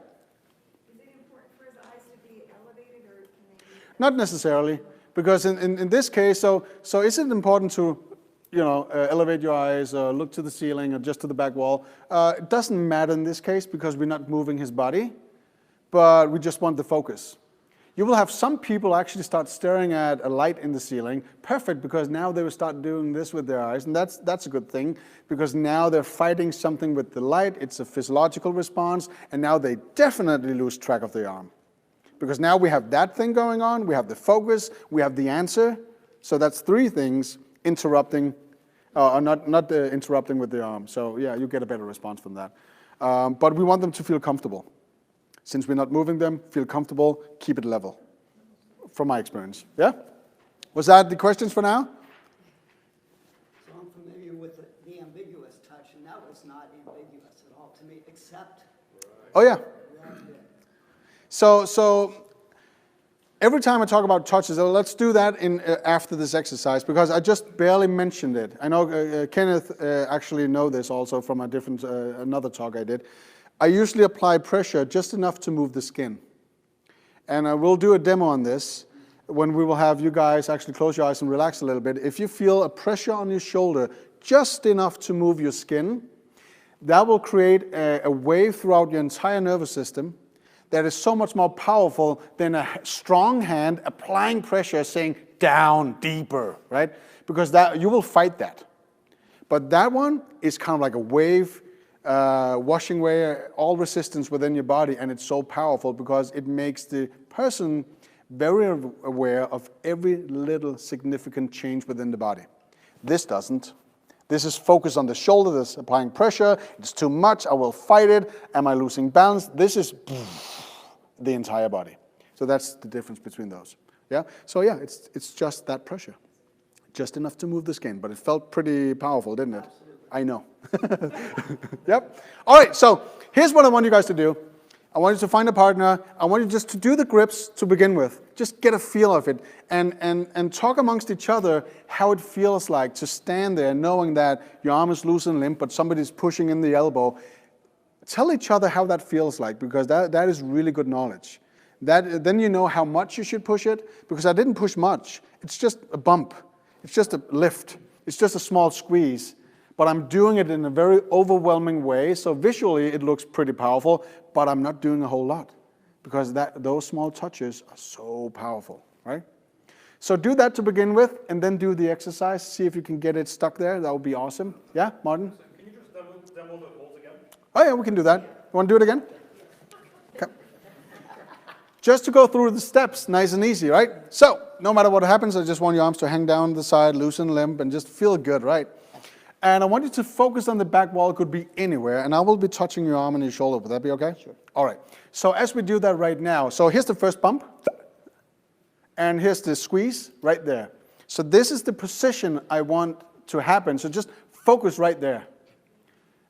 Speaker 10: it important for his eyes to be elevated, or can they be?
Speaker 1: Not necessarily, because in this case, so is it important to, elevate your eyes, or look to the ceiling, or just to the back wall? It doesn't matter in this case, because we're not moving his body, but we just want the focus. You will have some people actually start staring at a light in the ceiling. Perfect, because now they will start doing this with their eyes, and that's a good thing, because now they're fighting something with the light. It's a physiological response, and now they definitely lose track of their arm. Because now we have that thing going on, we have the focus, we have the answer. So that's 3 things interrupting, or not interrupting with the arm. So yeah, you get a better response from that. But we want them to feel comfortable. Since we're not moving them, feel comfortable, keep it level, from my experience. Yeah? Was that the questions for now?
Speaker 6: So I'm familiar with the ambiguous touch, and that was not ambiguous at all to me, except
Speaker 1: Oh yeah.
Speaker 6: that bit.
Speaker 1: So every time I talk about touches, let's do that after this exercise, because I just barely mentioned it. I know Kenneth actually know this also from a different another talk I did. I usually apply pressure just enough to move the skin. And I will do a demo on this. when we will have you guys actually close your eyes and relax a little bit, if you feel a pressure on your shoulder just enough to move your skin, that will create a wave throughout your entire nervous system that is so much more powerful than a strong hand applying pressure saying down deeper, right? Because that you will fight that. But that one is kind of like a wave washing away all resistance within your body, and it's so powerful because it makes the person very aware of every little significant change within the body. This doesn't. This is focused on the shoulder, this applying pressure, it's too much, I will fight it, am I losing balance? This is the entire body. So that's the difference between those. Yeah. So yeah, it's just that pressure. Just enough to move the skin, but it felt pretty powerful, didn't it? I know. Yep. All right, so here's what I want you guys to do. I want you to find a partner. I want you just to do the grips to begin with. Just get a feel of it and talk amongst each other how it feels like to stand there knowing that your arm is loose and limp, but somebody's pushing in the elbow. Tell each other how that feels like, because that is really good knowledge. Then you know how much you should push it, because I didn't push much. It's just a bump. It's just a lift. It's just a small squeeze. But I'm doing it in a very overwhelming way, so visually it looks pretty powerful, but I'm not doing a whole lot, because those small touches are so powerful, right? So do that to begin with, and then do the exercise. See if you can get it stuck there. That would be awesome. Yeah, Martin?
Speaker 8: So can you just demo the holds again?
Speaker 1: Oh yeah, we can do that. You want to do it again? Okay. Just to go through the steps, nice and easy, right? So, no matter what happens, I just want your arms to hang down the side, loose and limp, and just feel good, right? And I want you to focus on the back wall. It could be anywhere, and I will be touching your arm and your shoulder. Would that be okay? Sure. All right. So as we do that right now, so here's the first bump, and here's the squeeze right there. So this is the position I want to happen. So just focus right there.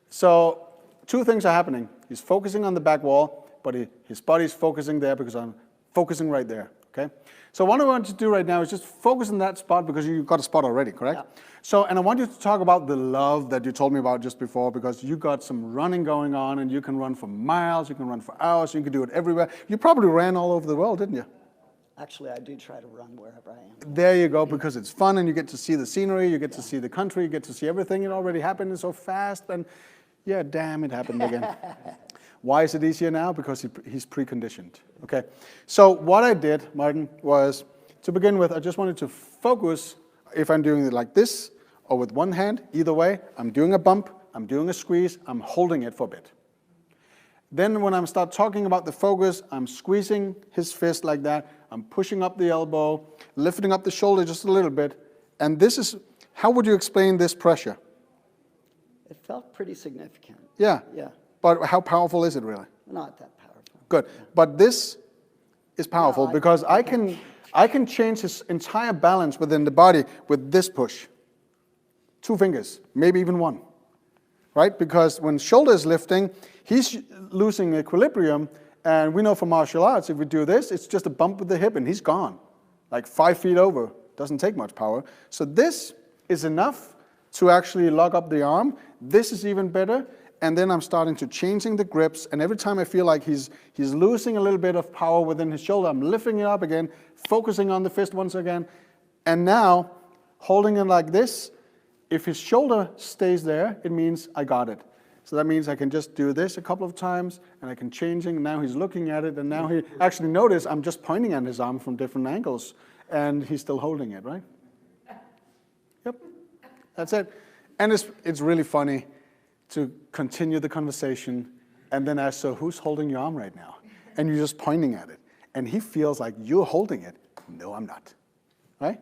Speaker 1: So two things are happening. He's focusing on the back wall, but his body's focusing there because I'm focusing right there. Okay. So what I want you to do right now is just focus on that spot, because you've got a spot already, correct? Yeah. So, and I want you to talk about the love that you told me about just before, because you got some running going on, and you can run for miles, you can run for hours, you can do it everywhere. You probably ran all over the world, didn't you?
Speaker 6: Actually, I do try to run wherever I am.
Speaker 1: There you go, because it's fun, and you get to see the scenery, you get to see the country, you get to see everything. It already happened so fast, and yeah, damn, it happened again. Why is it easier now? Because he's preconditioned. Okay. So what I did, Martin, was to begin with, I just wanted to focus. If I'm doing it like this or with one hand, either way, I'm doing a bump, I'm doing a squeeze, I'm holding it for a bit. Then when I start talking about the focus, I'm squeezing his fist like that, I'm pushing up the elbow, lifting up the shoulder just a little bit, and this is, how would you explain this pressure?
Speaker 6: It felt pretty significant.
Speaker 1: Yeah.
Speaker 6: Yeah.
Speaker 1: But how powerful is it really?
Speaker 6: Not that powerful.
Speaker 1: Good. But this is powerful,
Speaker 6: No,
Speaker 1: because I can change his entire balance within the body with this push. 2 fingers, maybe even 1. Right? Because when shoulder is lifting, he's losing equilibrium, and we know from martial arts, if we do this, it's just a bump with the hip and he's gone. Like 5 feet over. Doesn't take much power. So this is enough to actually lock up the arm. This is even better. And then I'm starting to changing the grips, and every time I feel like he's losing a little bit of power within his shoulder, I'm lifting it up again, focusing on the fist once again, and now holding it like this. If his shoulder stays there, it means I got it. So that means I can just do this a couple of times, and I can changing, and now he's looking at it, and now he actually notice I'm just pointing at his arm from different angles, and he's still holding it, right? Yep, that's it. And it's really funny to continue the conversation and then ask, so who's holding your arm right now? And you're just pointing at it. And he feels like you're holding it. No, I'm not. Right?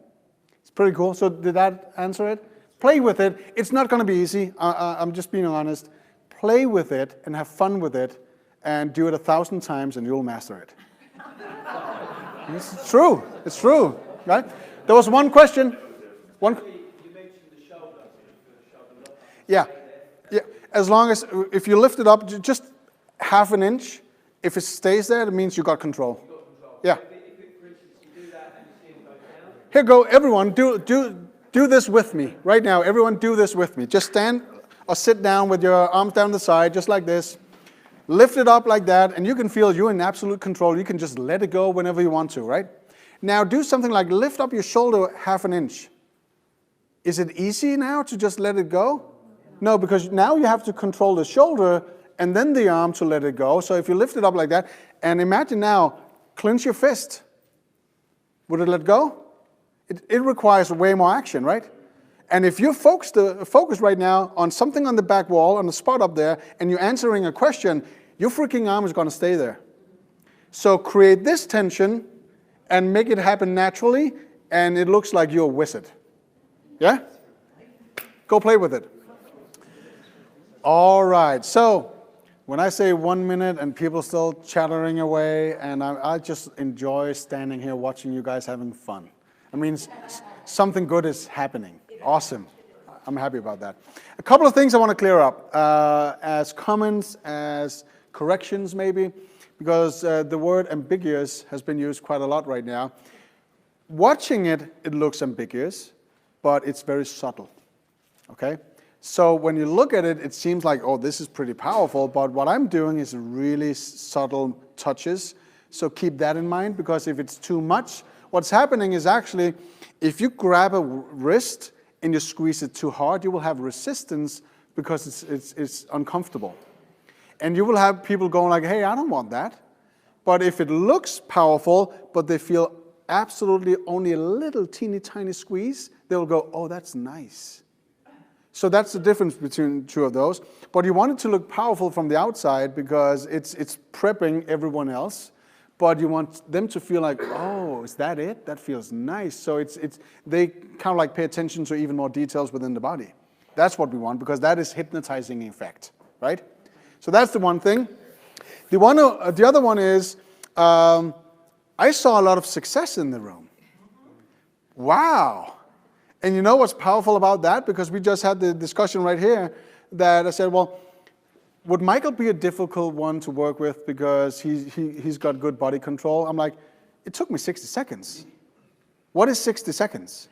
Speaker 1: It's pretty cool. So did that answer it? Play with it. It's not going to be easy. I'm just being honest. Play with it and have fun with it, and do it 1,000 times and you'll master it. It's true. It's true. Right? There was one question.
Speaker 3: You mentioned the shoulder.
Speaker 1: Yeah. Yeah. As long as, if you lift it up just half an inch, if it stays there, it means you got control. Yeah.
Speaker 3: For instance, you do that and you see it go down.
Speaker 1: Here go, everyone, do this with me. Right now, everyone do this with me. Just stand or sit down with your arms down the side, just like this. Lift it up like that, and you can feel you're in absolute control. You can just let it go whenever you want to, right? Now do something like lift up your shoulder half an inch. Is it easy now to just let it go? No, because now you have to control the shoulder and then the arm to let it go. So if you lift it up like that, and imagine now, clench your fist. Would it let go? It requires way more action, right? And if you focus right now on something on the back wall, on the spot up there, and you're answering a question, your freaking arm is going to stay there. So create this tension and make it happen naturally, and it looks like you're a wizard. Yeah? Go play with it. All right, so when I say 1 minute and people still chattering away, and I just enjoy standing here watching you guys having fun. I mean, something good is happening. Awesome. I'm happy about that. A couple of things I want to clear up as comments, as corrections maybe, because the word ambiguous has been used quite a lot right now. Watching it, it looks ambiguous, but it's very subtle, okay? So when you look at it, it seems like, oh, this is pretty powerful, but what I'm doing is really subtle touches. So keep that in mind, because if it's too much, what's happening is actually, if you grab a wrist and you squeeze it too hard, you will have resistance because it's uncomfortable. And you will have people going like, hey, I don't want that. But if it looks powerful, but they feel absolutely only a little teeny tiny squeeze, they'll go, oh, that's nice. So that's the difference between two of those. But you want it to look powerful from the outside because it's prepping everyone else. But you want them to feel like, oh, is that it? That feels nice. So they kind of like pay attention to even more details within the body. That's what we want, because that is hypnotizing effect, right? So that's the one thing. The other one is, I saw a lot of success in the room. Wow. And you know what's powerful about that? Because we just had the discussion right here that I said, well, would Michael be a difficult one to work with because he's got good body control? I'm like, it took me 60 seconds. What is 60 seconds?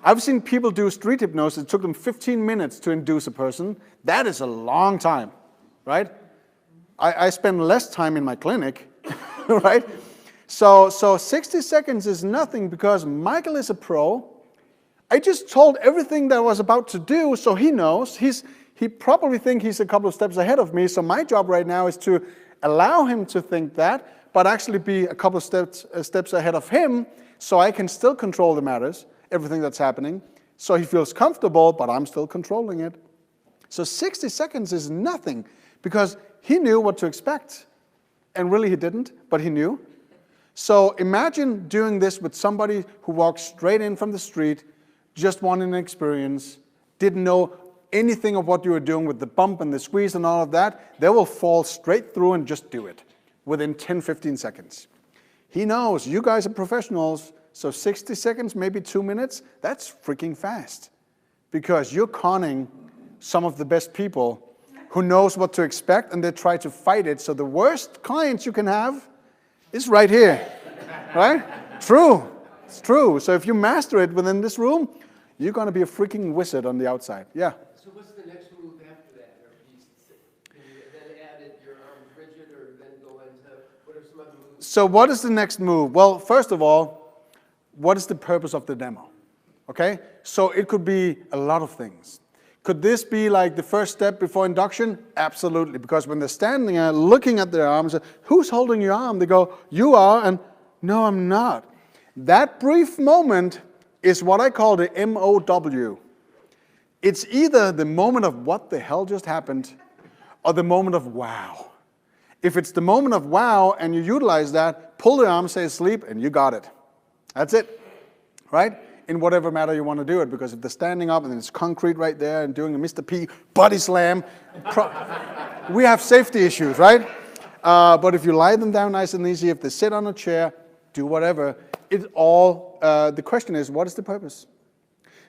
Speaker 1: I've seen people do street hypnosis. It took them 15 minutes to induce a person. That is a long time, right? I spend less time in my clinic, right? So 60 seconds is nothing because Michael is a pro. I just told everything that I was about to do, so he knows. He probably thinks he's a couple of steps ahead of me, so my job right now is to allow him to think that, but actually be a couple of steps ahead of him, so I can still control the matters, everything that's happening, so he feels comfortable, but I'm still controlling it. So 60 seconds is nothing, because he knew what to expect, and really he didn't, but he knew. So imagine doing this with somebody who walks straight in from the street, just wanted an experience, didn't know anything of what you were doing with the bump and the squeeze and all of that. They will fall straight through and just do it within 10, 15 seconds. He knows you guys are professionals, so 60 seconds, maybe 2 minutes, that's freaking fast. Because you're conning some of the best people who knows what to expect and they try to fight it. So the worst clients you can have is right here, right? True, it's true. So if you master it within this room, you're going to be a freaking wizard on the outside. Yeah.
Speaker 9: So what's the next move after that? Or can you then add it, your arm rigid, or then go into, what are some other moves?
Speaker 1: So what is the next move? Well, first of all, what is the purpose of the demo? Okay? So it could be a lot of things. Could this be like the first step before induction? Absolutely, because when they're standing there looking at their arms, who's holding your arm? They go, you are, and no, I'm not. That brief moment is what I call the MOW. It's either the moment of what the hell just happened or the moment of wow. If it's the moment of wow and you utilize that, pull the arm, say sleep, and you got it. That's it, right? In whatever matter you want to do it, because if they're standing up and it's concrete right there and doing a Mr. P body slam, we have safety issues, right? But if you lie them down nice and easy, if they sit on a chair, do whatever, the question is, what is the purpose?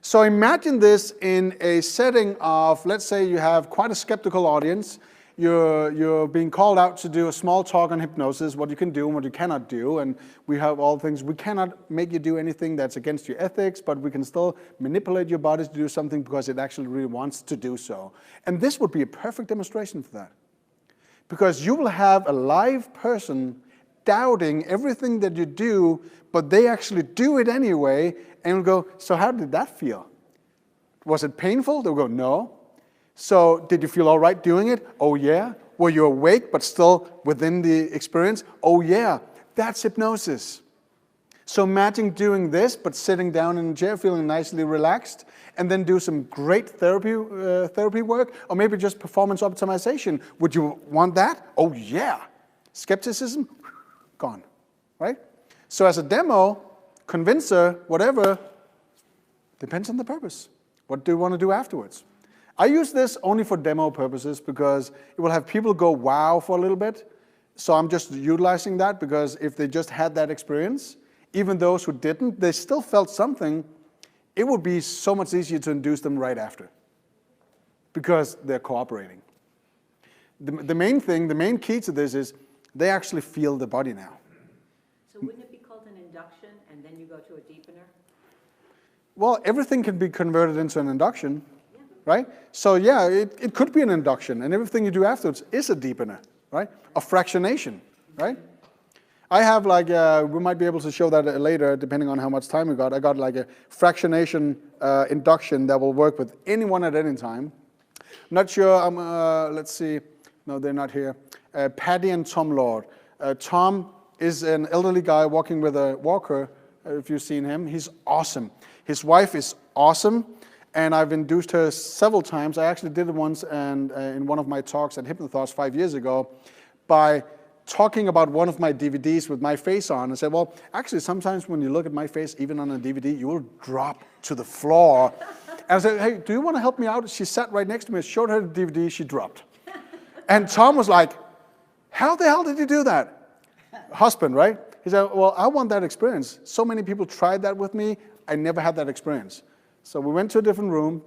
Speaker 1: So imagine this in a setting of, let's say you have quite a skeptical audience. You're being called out to do a small talk on hypnosis, what you can do and what you cannot do. And we have all things. We cannot make you do anything that's against your ethics, but we can still manipulate your body to do something because it actually really wants to do so. And this would be a perfect demonstration for that. Because you will have a live person doubting everything that you do, but they actually do it anyway, and we go, so how did that feel? Was it painful? They'll go, no. So did you feel all right doing it? Oh yeah. Were you awake but still within the experience? Oh yeah. That's hypnosis. So imagine doing this, but sitting down in a chair, feeling nicely relaxed, and then do some great therapy work, or maybe just performance optimization. Would you want that? Oh yeah. Skepticism, gone, right? So as a demo, convincer, whatever, depends on the purpose. What do you want to do afterwards? I use this only for demo purposes because it will have people go wow for a little bit. So I'm just utilizing that because if they just had that experience, even those who didn't, they still felt something, it would be so much easier to induce them right after because they're cooperating. The main thing, the main key to this is they actually feel the body now.
Speaker 4: So wouldn't it be called an induction and then you go to a deepener?
Speaker 1: Well, everything can be converted into an induction, right? So yeah, it could be an induction, and everything you do afterwards is a deepener, right? A fractionation, right? I have like, we might be able to show that later, depending on how much time we got. I got like a fractionation induction that will work with anyone at any time. Not sure, let's see, no, they're not here. Patty and Tom Lord. Tom is an elderly guy walking with a walker, if you've seen him. He's awesome. His wife is awesome, and I've induced her several times. I actually did it once and in one of my talks at Hypnothos 5 years ago by talking about one of my DVDs with my face on and said, well, actually sometimes when you look at my face, even on a DVD, you will drop to the floor. And I said, hey, do you want to help me out? She sat right next to me, showed her the DVD, she dropped. And Tom was like, how the hell did you do that? Husband, right? He said, well, I want that experience. So many people tried that with me, I never had that experience. So we went to a different room,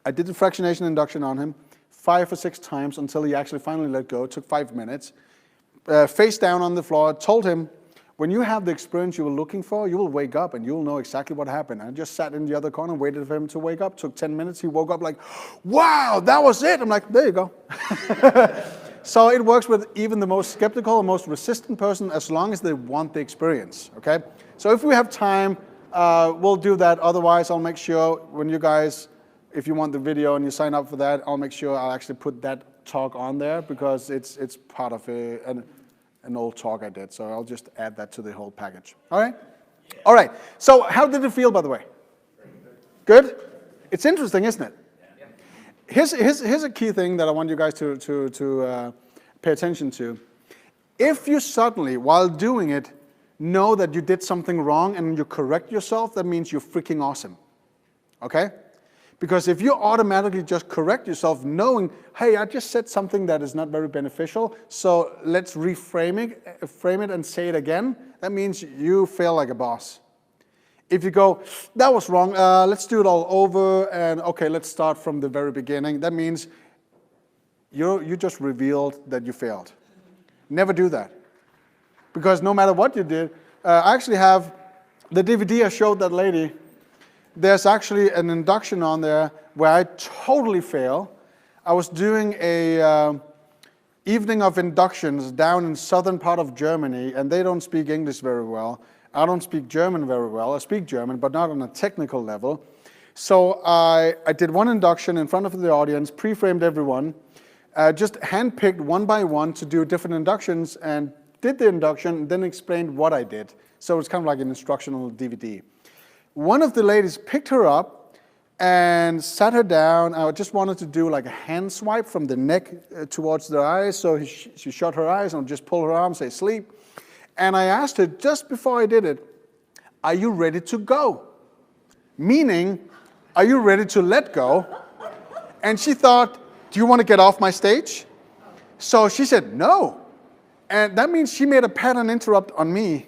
Speaker 1: I did the fractionation induction on him 5 or 6 times until he actually finally let go. It took 5 minutes. Face down on the floor, told him, when you have the experience you were looking for, you will wake up and you'll know exactly what happened. I just sat in the other corner, waited for him to wake up, took 10 minutes, he woke up like, wow, that was it. I'm like, there you go. So it works with even the most skeptical, most resistant person as long as they want the experience, okay? So if we have time, we'll do that. Otherwise, I'll make sure when you guys, if you want the video and you sign up for that, I'll make sure I'll actually put that talk on there because it's part of an old talk I did. So I'll just add that to the whole package. All right? Yeah. All right. So how did it feel, by the way? Good? It's interesting, isn't it? Yeah. Here's a key thing that I want you guys to pay attention to. If you suddenly, while doing it, know that you did something wrong and you correct yourself, that means you're freaking awesome. Okay? Because if you automatically just correct yourself knowing, hey, I just said something that is not very beneficial, so let's frame it and say it again, that means you fail like a boss. If you go, that was wrong, let's do it all over, and okay, let's start from the very beginning, that means you just revealed that you failed. Never do that. Because no matter what you did, I actually have the DVD I showed that lady. There's actually an induction on there where I totally fail. I was doing a evening of inductions down in southern part of Germany, and they don't speak English very well. I don't speak German very well. I speak German, but not on a technical level. So I did one induction in front of the audience, pre-framed everyone, just handpicked one by one to do different inductions, and did the induction, and then explained what I did. So it's kind of like an instructional DVD. One of the ladies picked her up and sat her down. I just wanted to do like a hand swipe from the neck towards the eyes. So she shut her eyes and just pull her arm, say sleep. And I asked her just before I did it, are you ready to go? Meaning, are you ready to let go? And she thought, do you want to get off my stage? So she said, no. And that means she made a pattern interrupt on me.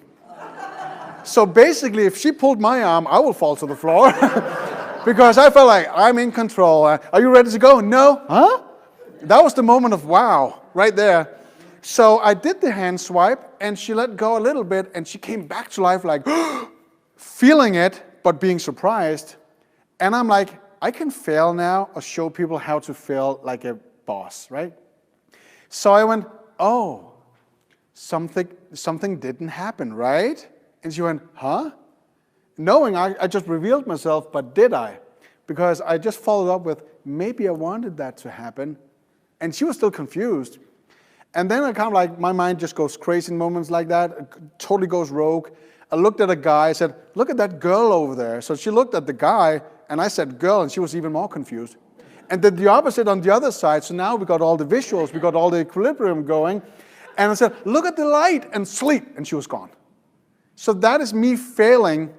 Speaker 1: So basically, if she pulled my arm, I will fall to the floor. Because I felt like I'm in control. Are you ready to go? No. Huh? That was the moment of wow, right there. So I did the hand swipe, and she let go a little bit, and she came back to life like, feeling it, but being surprised. And I'm like, I can fail now or show people how to fail like a boss, right? So I went, oh. something didn't happen, right? And she went, huh? Knowing I just revealed myself, but did I? Because I just followed up with, maybe I wanted that to happen. And she was still confused. And then I kind of like, my mind just goes crazy in moments like that. It totally goes rogue. I looked at a guy, I said, look at that girl over there. So she looked at the guy, and I said girl, and she was even more confused. And then the opposite on the other side. So now we got all the visuals, we got all the equilibrium going. And I said, look at the light and sleep. And she was gone. So that is me failing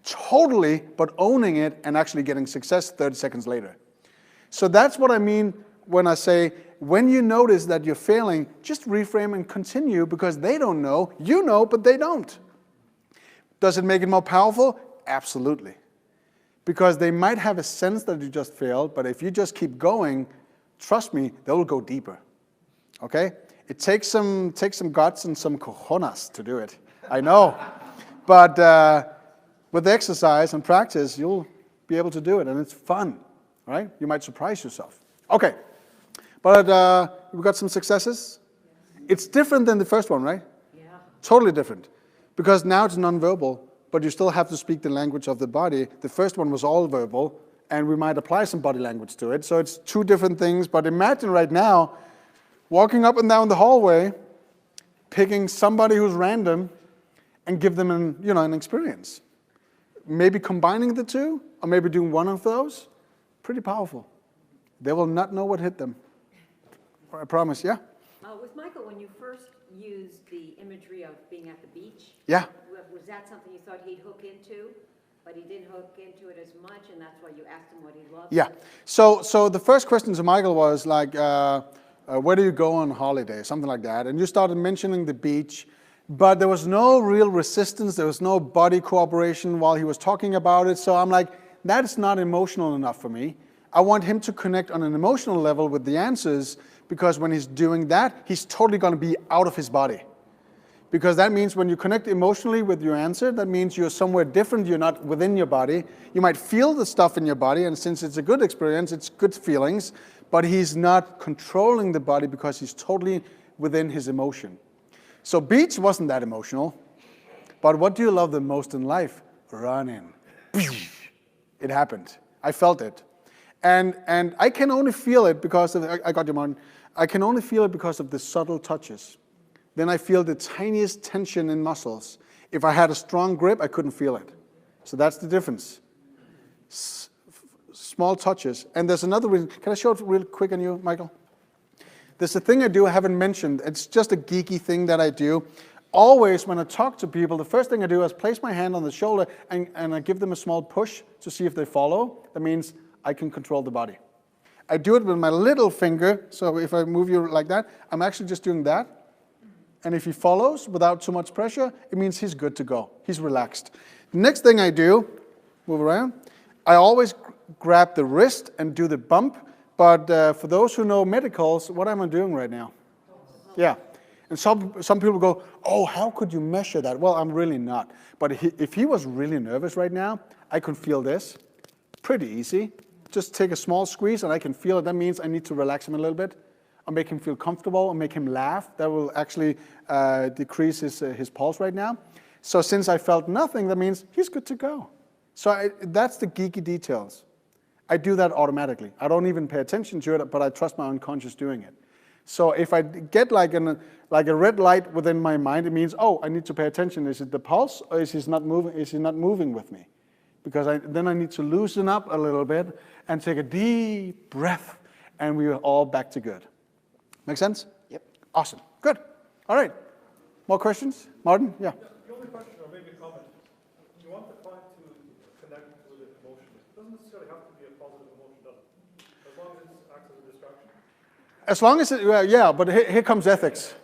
Speaker 1: totally, but owning it and actually getting success 30 seconds later. So that's what I mean when I say, when you notice that you're failing, just reframe and continue, because they don't know. You know, but they don't. Does it make it more powerful? Absolutely. Because they might have a sense that you just failed, but if you just keep going, trust me, they'll go deeper. Okay? It takes some guts and some cojones to do it. I know. But with exercise and practice, you'll be able to do it, and it's fun, right? You might surprise yourself. Okay. But we got some successes. It's different than the first one, right?
Speaker 4: Yeah.
Speaker 1: Totally different. Because now it's nonverbal, but you still have to speak the language of the body. The first one was all verbal, and we might apply some body language to it. So it's two different things. But imagine right now, walking up and down the hallway, picking somebody who's random, and give them an experience. Maybe combining the two, or maybe doing one of those. Pretty powerful. They will not know what hit them. I promise, yeah?
Speaker 4: With Michael, when you first used the imagery of being at the beach,
Speaker 1: Yeah.
Speaker 4: was that something you thought he'd hook into, but he didn't hook into it as much, and that's why you asked him what he loved?
Speaker 1: Yeah. So the first question to Michael was like, where do you go on holiday? Something like that. And you started mentioning the beach, but there was no real resistance. There was no body cooperation while he was talking about it. So I'm like, that's not emotional enough for me. I want him to connect on an emotional level with the answers, because when he's doing that, he's totally going to be out of his body. Because that means when you connect emotionally with your answer, that means you're somewhere different, you're not within your body. You might feel the stuff in your body, and since it's a good experience, it's good feelings, but he's not controlling the body because he's totally within his emotion. So beach wasn't that emotional, but what do you love the most in life? Running. It happened. I felt it. And I can only feel it because of, I got you, Martin. I can only feel it because of the subtle touches. Then I feel the tiniest tension in muscles. If I had a strong grip, I couldn't feel it. So that's the difference. Small touches. And there's another reason. Can I show it real quick on you, Michael? There's a thing I do I haven't mentioned. It's just a geeky thing that I do. Always when I talk to people, the first thing I do is place my hand on the shoulder and I give them a small push to see if they follow. That means I can control the body. I do it with my little finger, so if I move you like that, I'm actually just doing that. And if he follows without too much pressure, it means he's good to go. He's relaxed. Next thing I do, move around, I always grab the wrist and do the bump, but for those who know medicals, what am I doing right now? Yeah. And some people go, oh, how could you measure that? Well, I'm really not. But if he was really nervous right now, I could feel this. Pretty easy. Just take a small squeeze and I can feel it. That means I need to relax him a little bit. I'll make him feel comfortable and make him laugh. That will actually decrease his pulse right now. So since I felt nothing, that means he's good to go. So that's the geeky details. I do that automatically. I don't even pay attention to it, but I trust my unconscious doing it. So if I get like a red light within my mind, it means, oh, I need to pay attention. Is it the pulse, or is he not moving? Is he not moving with me? Because then I need to loosen up a little bit and take a deep breath, and we are all back to good. Make sense?
Speaker 6: Yep.
Speaker 1: Awesome. Good. All right. More questions? Martin? Yeah.
Speaker 8: The only question, or maybe a comment, you want the client to connect with an emotion. It doesn't necessarily have to be a positive emotion, does it? As long as it acts as a distraction.
Speaker 1: As long as yeah, but here comes ethics.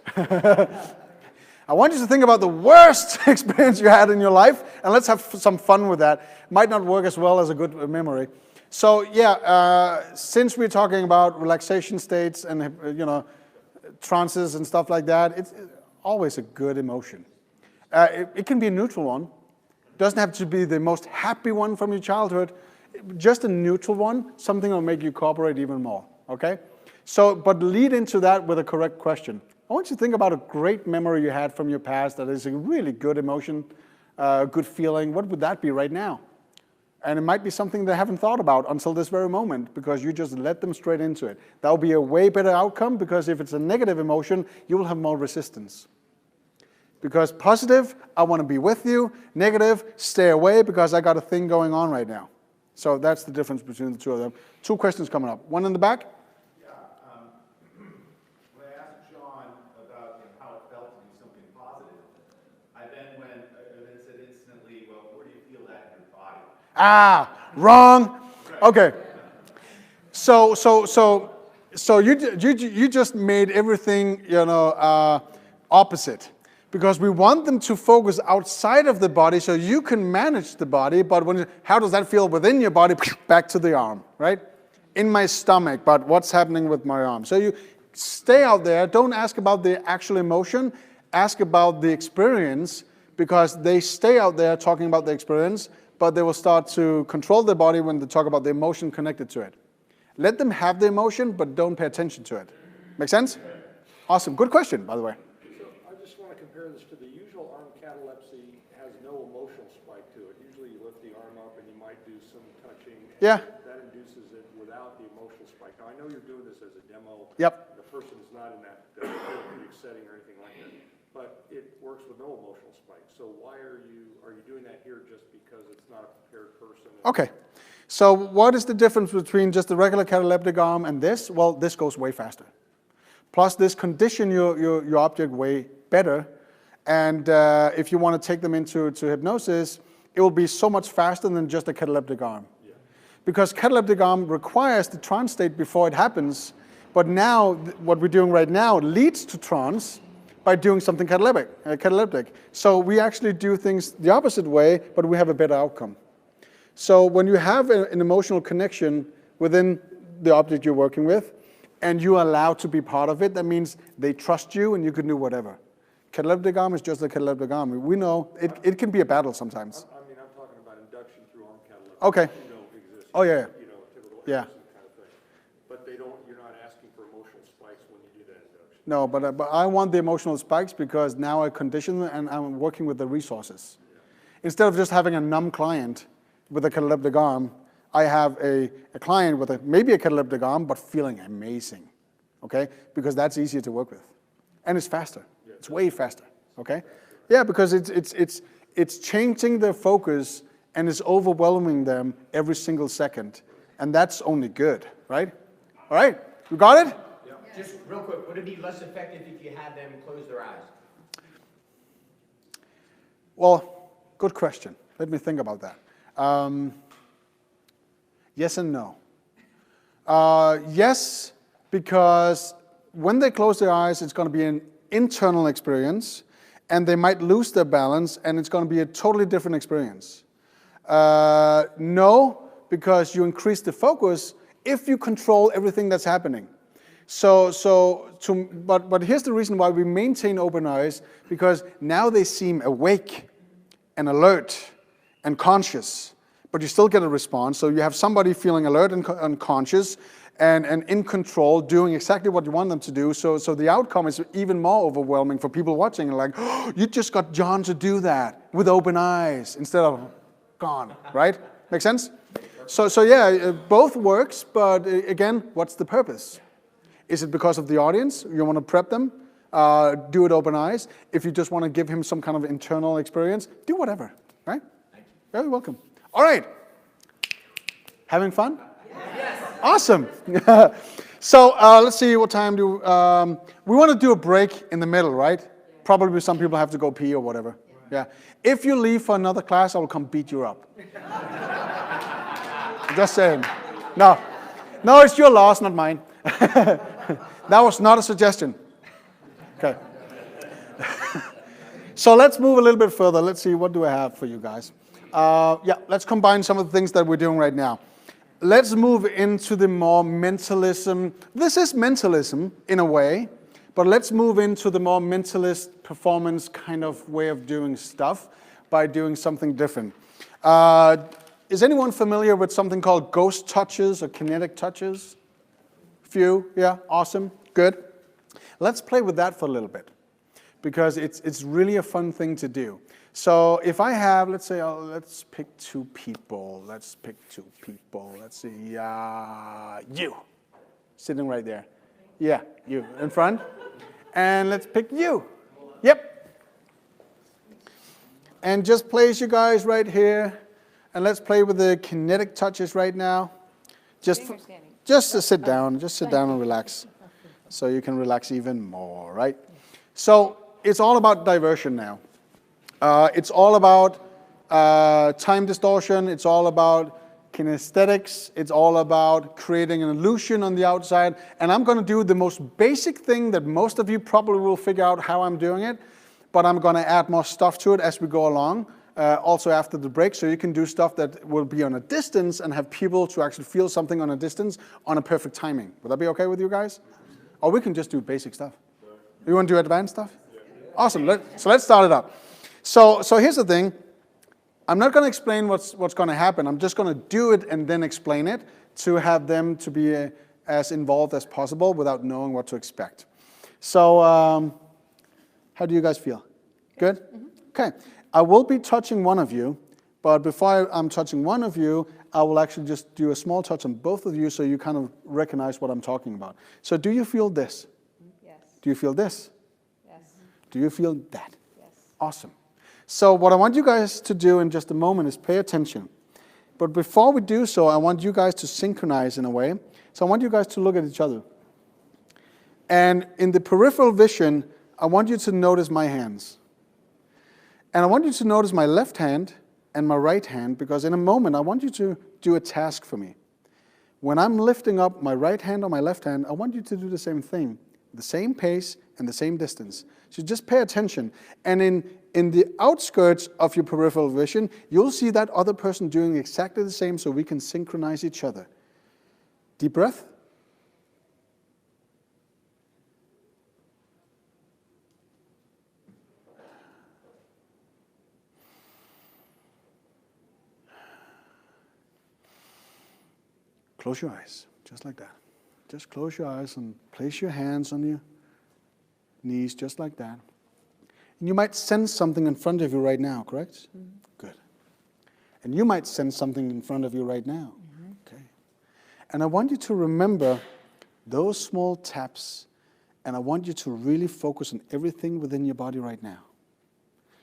Speaker 1: I want you to think about the worst experience you had in your life, and let's have some fun with that. Might not work as well as a good memory. So yeah, since we're talking about relaxation states and trances and stuff like that, it's always a good emotion. It can be a neutral one. It doesn't have to be the most happy one from your childhood. Just a neutral one, something that will make you cooperate even more. Okay? So, but lead into that with a correct question. I want you to think about a great memory you had from your past that is a really good emotion, good feeling. What would that be right now? And it might be something they haven't thought about until this very moment because you just let them straight into it. That will be a way better outcome because if it's a negative emotion, you will have more resistance. Because positive, I want to be with you. Negative, stay away because I got a thing going on right now. So that's the difference between the two of them. 2 questions coming up. One in the back.
Speaker 11: When I asked John about how it felt to do something positive, I then said instantly, well, where do you feel that in your body?
Speaker 1: Ah, wrong. Okay. So you just made everything, opposite. Because we want them to focus outside of the body so you can manage the body, but how does that feel within your body? Back to the arm, right? In my stomach, but what's happening with my arm? So you stay out there, don't ask about the actual emotion, ask about the experience, because they stay out there talking about the experience, but they will start to control their body when they talk about the emotion connected to it. Let them have the emotion, but don't pay attention to it. Make sense? Awesome. Good question, by the way.
Speaker 12: I just want to compare this to the usual arm catalepsy has no emotional spike to it. Usually you lift the arm up and you might do some touching.
Speaker 1: Yeah.
Speaker 12: That induces it without the emotional spike. Now I know you're doing this as a demo.
Speaker 1: Yep.
Speaker 12: The person's not in that therapeutic setting or anything like that. But it works with no emotional spike. So why are you doing that here just because it's not a prepared person?
Speaker 1: Okay. So what is the difference between just the regular cataleptic arm and this? Well, this goes way faster. Plus, this condition your object way better. And if you want to take them into hypnosis, it will be so much faster than just a cataleptic arm. Yeah. Because cataleptic arm requires the trance state before it happens. But now, what we're doing right now leads to trance by doing something cataleptic. So we actually do things the opposite way, but we have a better outcome. So when you have an emotional connection within the object you're working with, and you are allowed to be part of it, that means they trust you and you can do whatever. Cataleptic arm is just a cataleptic arm. We know it can be a battle sometimes.
Speaker 12: I'm talking about induction through arm catalepsy.
Speaker 1: Okay.
Speaker 12: Exist.
Speaker 1: Oh, yeah.
Speaker 12: Typical
Speaker 1: Yeah.
Speaker 12: kind of thing. But you're not asking for emotional spikes when you do that induction.
Speaker 1: No, but I want the emotional spikes because now I condition them and I'm working with the resources. Yeah. Instead of just having a numb client with a cataleptic arm, I have a client with maybe a cataleptic arm, but feeling amazing, okay? Because that's easier to work with. And it's faster. It's way faster, okay? Yeah, because it's changing their focus and it's overwhelming them every single second. And that's only good, right? All right, you got it?
Speaker 7: Yeah. Just real quick, would it be less effective if you had them close their eyes?
Speaker 1: Well, good question. Let me think about that. Yes and no. Yes, because when they close their eyes, it's going to be an internal experience, and they might lose their balance, and it's going to be a totally different experience. No, because you increase the focus if you control everything that's happening. But here's the reason why we maintain open eyes, because now they seem awake and alert and conscious. But you still get a response. So you have somebody feeling alert and conscious and in control, doing exactly what you want them to do. So the outcome is even more overwhelming for people watching. Like, oh, you just got John to do that with open eyes instead of gone, right? Make sense? So yeah, both works. But again, what's the purpose? Is it because of the audience? You want to prep them? Do it open eyes. If you just want to give him some kind of internal experience, do whatever, right? Thank you. Very welcome. All right. Having fun? Yes. Awesome. So let's see, what time do we want to do a break in the middle, right? Probably some people have to go pee or whatever. Yeah. If you leave for another class, I will come beat you up. Just saying. No, it's your loss, not mine. That was not a suggestion. Okay. So let's move a little bit further. Let's see, what do I have for you guys? Let's combine some of the things that we're doing right now. Let's move into the more mentalism. This is mentalism in a way, but let's move into the more mentalist performance kind of way of doing stuff by doing something different. Is anyone familiar with something called ghost touches or kinetic touches? Few, yeah, awesome, good. Let's play with that for a little bit, because it's really a fun thing to do. So if I have, let's say, let's pick two people. Let's pick two people. Let's see, you, sitting right there. Yeah, you, in front. And let's pick you. Yep. And just place you guys right here. And let's play with the kinetic touches right now. Just sit down. Just sit down and relax. So you can relax even more, right? So it's all about diversion now. It's all about time distortion. It's all about kinesthetics. It's all about creating an illusion on the outside. And I'm going to do the most basic thing that most of you probably will figure out how I'm doing it. But I'm going to add more stuff to it as we go along, also after the break. So you can do stuff that will be on a distance and have people to actually feel something on a distance on a perfect timing. Would that be okay with you guys? Or we can just do basic stuff. You want to do advanced stuff? Awesome. So let's start it up. So here's the thing. I'm not going to explain what's going to happen. I'm just going to do it and then explain it to have them to be as involved as possible without knowing what to expect. So how do you guys feel? Good? Mm-hmm. Okay. I will be touching one of you, but before I'm touching one of you, I will actually just do a small touch on both of you so you kind of recognize what I'm talking about. So do you feel this?
Speaker 10: Yes.
Speaker 1: Do you feel this?
Speaker 10: Yes.
Speaker 1: Do you feel that?
Speaker 10: Yes.
Speaker 1: Awesome. So what I want you guys to do in just a moment is pay attention. But before we do so, I want you guys to synchronize in a way. So I want you guys to look at each other. And in the peripheral vision, I want you to notice my hands. And I want you to notice my left hand and my right hand, because in a moment, I want you to do a task for me. When I'm lifting up my right hand or my left hand, I want you to do the same thing, the same pace and the same distance. So just pay attention. And in the outskirts of your peripheral vision, you'll see that other person doing exactly the same so we can synchronize each other. Deep breath. Close your eyes, just like that. Just close your eyes and place your hands on your knees, just like that. And you might sense something in front of you right now, correct? Mm-hmm. Good. And you might sense something in front of you right now. Mm-hmm. Okay. And I want you to remember those small taps, and I want you to really focus on everything within your body right now.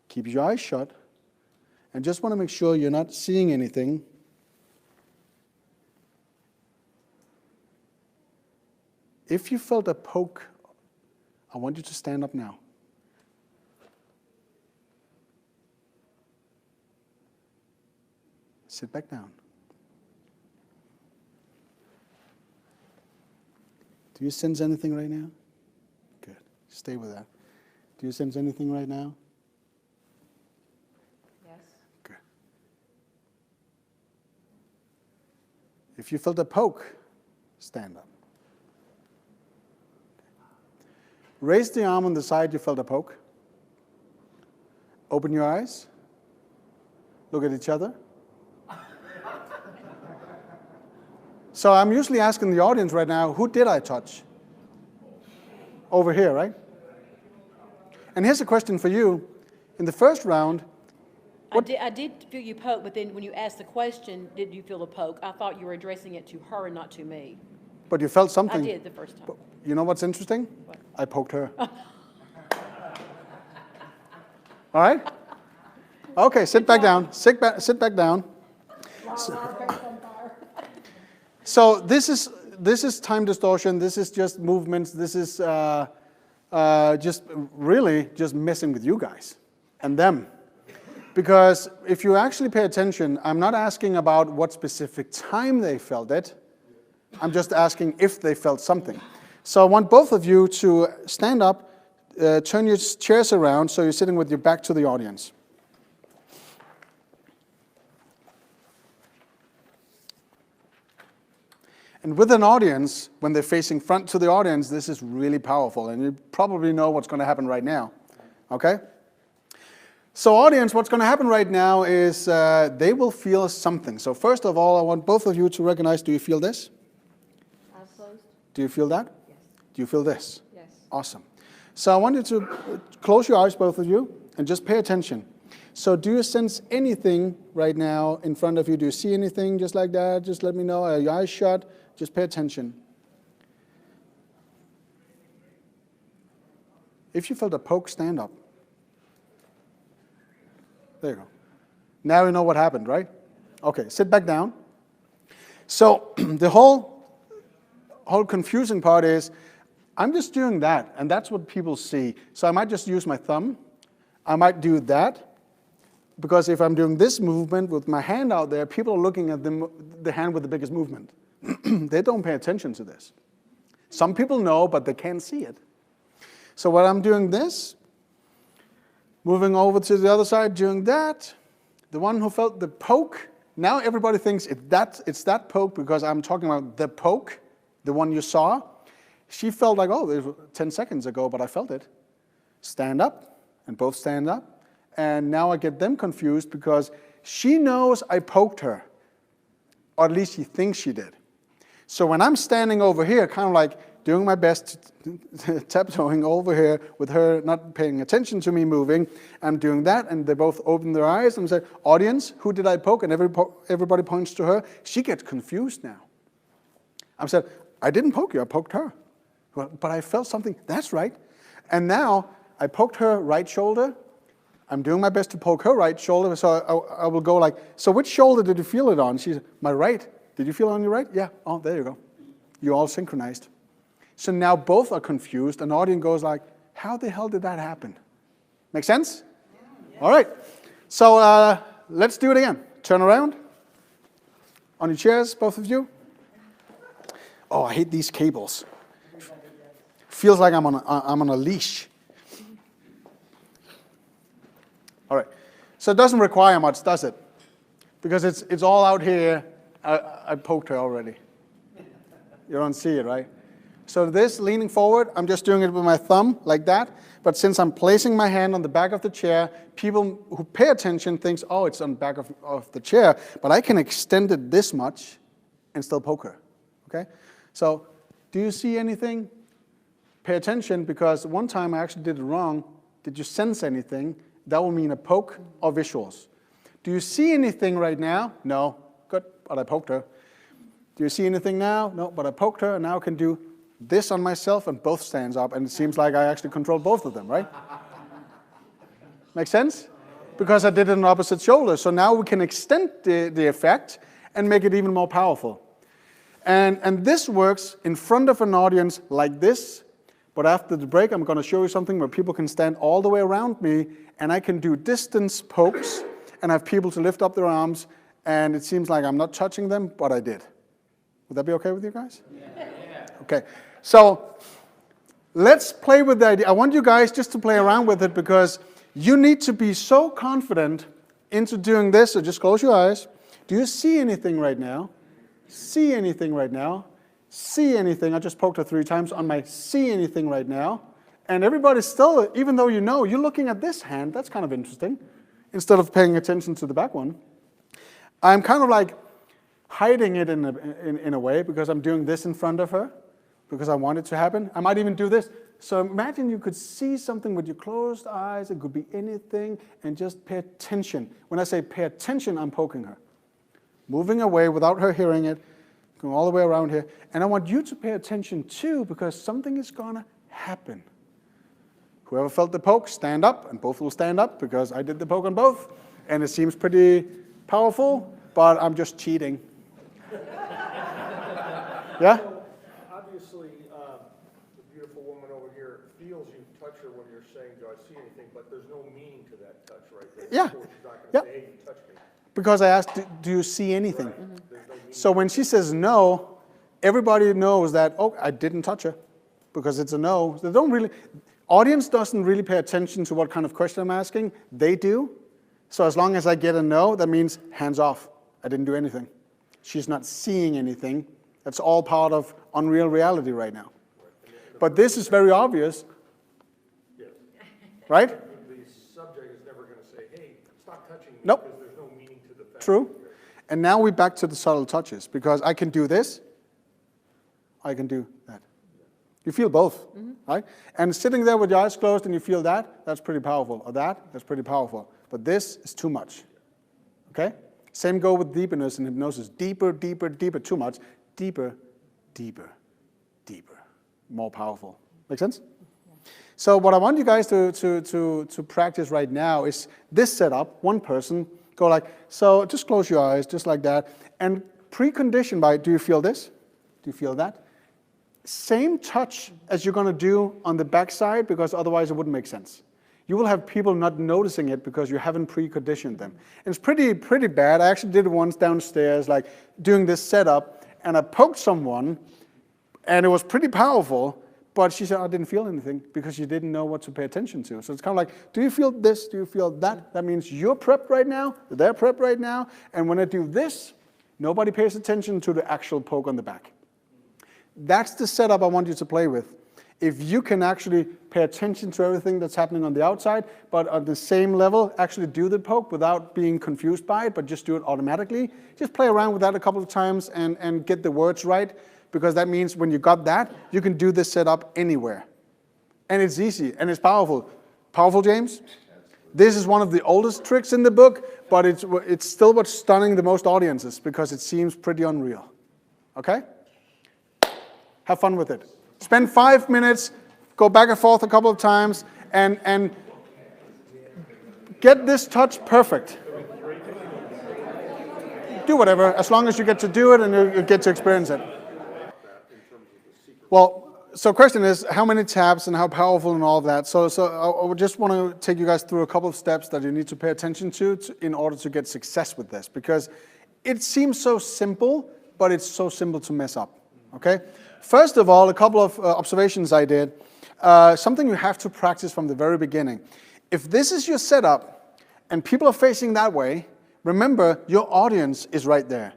Speaker 1: Keep your eyes shut, and just want to make sure you're not seeing anything. If you felt a poke, I want you to stand up now. Sit back down. Do you sense anything right now? Good. Stay with that. Do you sense anything right now?
Speaker 10: Yes.
Speaker 1: Good. If you felt a poke, stand up. Raise the arm on the side you felt a poke. Open your eyes. Look at each other. So I'm usually asking the audience right now, who did I touch? Over here, right? And here's a question for you. In the first round,
Speaker 13: I did feel you poke, but then when you asked the question, did you feel the poke? I thought you were addressing it to her and not to me.
Speaker 1: But you felt something.
Speaker 13: I did the first time.
Speaker 1: But you know what's interesting?
Speaker 13: What?
Speaker 1: I poked her. All right? Okay, sit back down. Sit back down. So this is time distortion. This is just movements. This is just really just messing with you guys and them. Because if you actually pay attention, I'm not asking about what specific time they felt it. I'm just asking if they felt something. So I want both of you to stand up, turn your chairs around so you're sitting with your back to the audience. And with an audience, when they're facing front to the audience, this is really powerful. And you probably know what's going to happen right now. Okay? So audience, what's going to happen right now is they will feel something. So first of all, I want both of you to recognize, do you feel this?
Speaker 10: Eyes closed?
Speaker 1: Do you feel that?
Speaker 10: Yes.
Speaker 1: Do you feel this?
Speaker 10: Yes.
Speaker 1: Awesome. So I want you to close your eyes, both of you, and just pay attention. So do you sense anything right now in front of you? Do you see anything just like that? Just let me know. Are your eyes shut? Just pay attention. If you felt a poke, stand up. There you go. Now you know what happened, right? Okay, sit back down. So the whole confusing part is, I'm just doing that, and that's what people see. So I might just use my thumb. I might do that, because if I'm doing this movement with my hand out there, people are looking at the hand with the biggest movement. They don't pay attention to this. Some people know, but they can't see it. So when I'm doing this, moving over to the other side, doing that, the one who felt the poke, now everybody thinks it's that poke because I'm talking about the poke, the one you saw. She felt like, oh, it was 10 seconds ago, but I felt it. Stand up, and both stand up. And now I get them confused because she knows I poked her, or at least she thinks she did. So when I'm standing over here, kind of like doing my best, tiptoeing over here with her not paying attention to me moving, I'm doing that, and they both open their eyes and say, audience, who did I poke? And everybody points to her. She gets confused now. I said, I didn't poke you, I poked her. But I felt something, that's right. And now I poked her right shoulder. I'm doing my best to poke her right shoulder, so I will go like, so which shoulder did you feel it on? She said, my right. Did you feel it on your right? Yeah, oh, there you go. You're all synchronized. So now both are confused, and the audience goes like, how the hell did that happen? Make sense? Yeah. All right. So let's do it again. Turn around. On your chairs, both of you. Oh, I hate these cables. Feels like I'm on a leash. All right. So it doesn't require much, does it? Because it's all out here. I poked her already. You don't see it, right? So this, leaning forward, I'm just doing it with my thumb, like that. But since I'm placing my hand on the back of the chair, people who pay attention thinks, oh, it's on the back of the chair. But I can extend it this much and still poke her, okay? So do you see anything? Pay attention, because one time I actually did it wrong. Did you sense anything? That will mean a poke or visuals. Do you see anything right now? No. Good, but I poked her. Do you see anything now? No, but I poked her, and now I can do this on myself, and both stands up, and it seems like I actually control both of them, right? Make sense? Because I did it on opposite shoulders. So now we can extend the effect and make it even more powerful. And this works in front of an audience like this, but after the break, I'm going to show you something where people can stand all the way around me, and I can do distance pokes and have people to lift up their arms, and it seems like I'm not touching them, but I did. Would that be okay with you guys? Yeah. Okay. So let's play with the idea. I want you guys just to play around with it, because you need to be so confident into doing this. So just close your eyes. Do you see anything right now? See anything right now? See anything? I just poked her 3 times on my see anything right now. And everybody's still, even though you know, you're looking at this hand. That's kind of interesting. Instead of paying attention to the back one. I'm kind of like hiding it in a way, because I'm doing this in front of her, because I want it to happen. I might even do this. So imagine you could see something with your closed eyes. It could be anything, and just pay attention. When I say pay attention, I'm poking her. Moving away without her hearing it, going all the way around here. And I want you to pay attention too, because something is going to happen. Whoever felt the poke, stand up, and both will stand up, because I did the poke on both. And it seems pretty powerful, but I'm just cheating. Yeah?
Speaker 12: Obviously, the beautiful woman over here feels you touch her when you're saying, do I see anything? But there's no meaning to that touch right there.
Speaker 1: Yeah.
Speaker 12: She's not going to say, hey, you touched me.
Speaker 1: Because I asked, do you see anything? Right. So when she says no, everybody knows that, oh, I didn't touch her, because it's a no. They don't really, audience doesn't really pay attention to what kind of question I'm asking. They do. So as long as I get a no, that means hands off. I didn't do anything. She's not seeing anything. That's all part of unreal reality right now. But this is very obvious.
Speaker 12: Yes.
Speaker 1: Right?
Speaker 12: The subject is never going to say, hey, stop touching me,
Speaker 1: nope.
Speaker 12: Because there's no meaning to the fact.
Speaker 1: True. And now we're back to the subtle touches, because I can do this. I can do that. You feel both, right? And sitting there with your eyes closed and you feel that, that's pretty powerful. Or that's pretty powerful. But this is too much, okay? Same go with deepness and hypnosis. Deeper, deeper, deeper, too much. Deeper, deeper, deeper. More powerful. Make sense? So what I want you guys to practice right now is this setup, one person, go like, so just close your eyes, just like that, and precondition by, do you feel this? Do you feel that? Same touch as you're going to do on the backside, because otherwise it wouldn't make sense. You will have people not noticing it because you haven't preconditioned them. And it's pretty bad. I actually did it once downstairs, like doing this setup, and I poked someone, and it was pretty powerful, but she said, I didn't feel anything because you didn't know what to pay attention to. So it's kind of like, do you feel this? Do you feel that? That means you're prepped right now, they're prepped right now, and when I do this, nobody pays attention to the actual poke on the back. That's the setup I want you to play with. If you can actually pay attention to everything that's happening on the outside, but on the same level, actually do the poke without being confused by it, but just do it automatically. Just play around with that a couple of times and get the words right, because that means when you got that, you can do this setup anywhere. And it's easy, and it's powerful. Powerful, James? This is one of the oldest tricks in the book, but it's still what's stunning the most audiences, because it seems pretty unreal. Okay? Have fun with it. Spend 5 minutes, go back and forth a couple of times, and get this touch perfect. Do whatever, as long as you get to do it and you get to experience it. Well, so question is, how many taps and how powerful and all of that. So I would just want to take you guys through a couple of steps that you need to pay attention to in order to get success with this, because it seems so simple, but it's so simple to mess up, okay? First of all, a couple of observations I did. Something you have to practice from the very beginning. If this is your setup and people are facing that way, remember your audience is right there.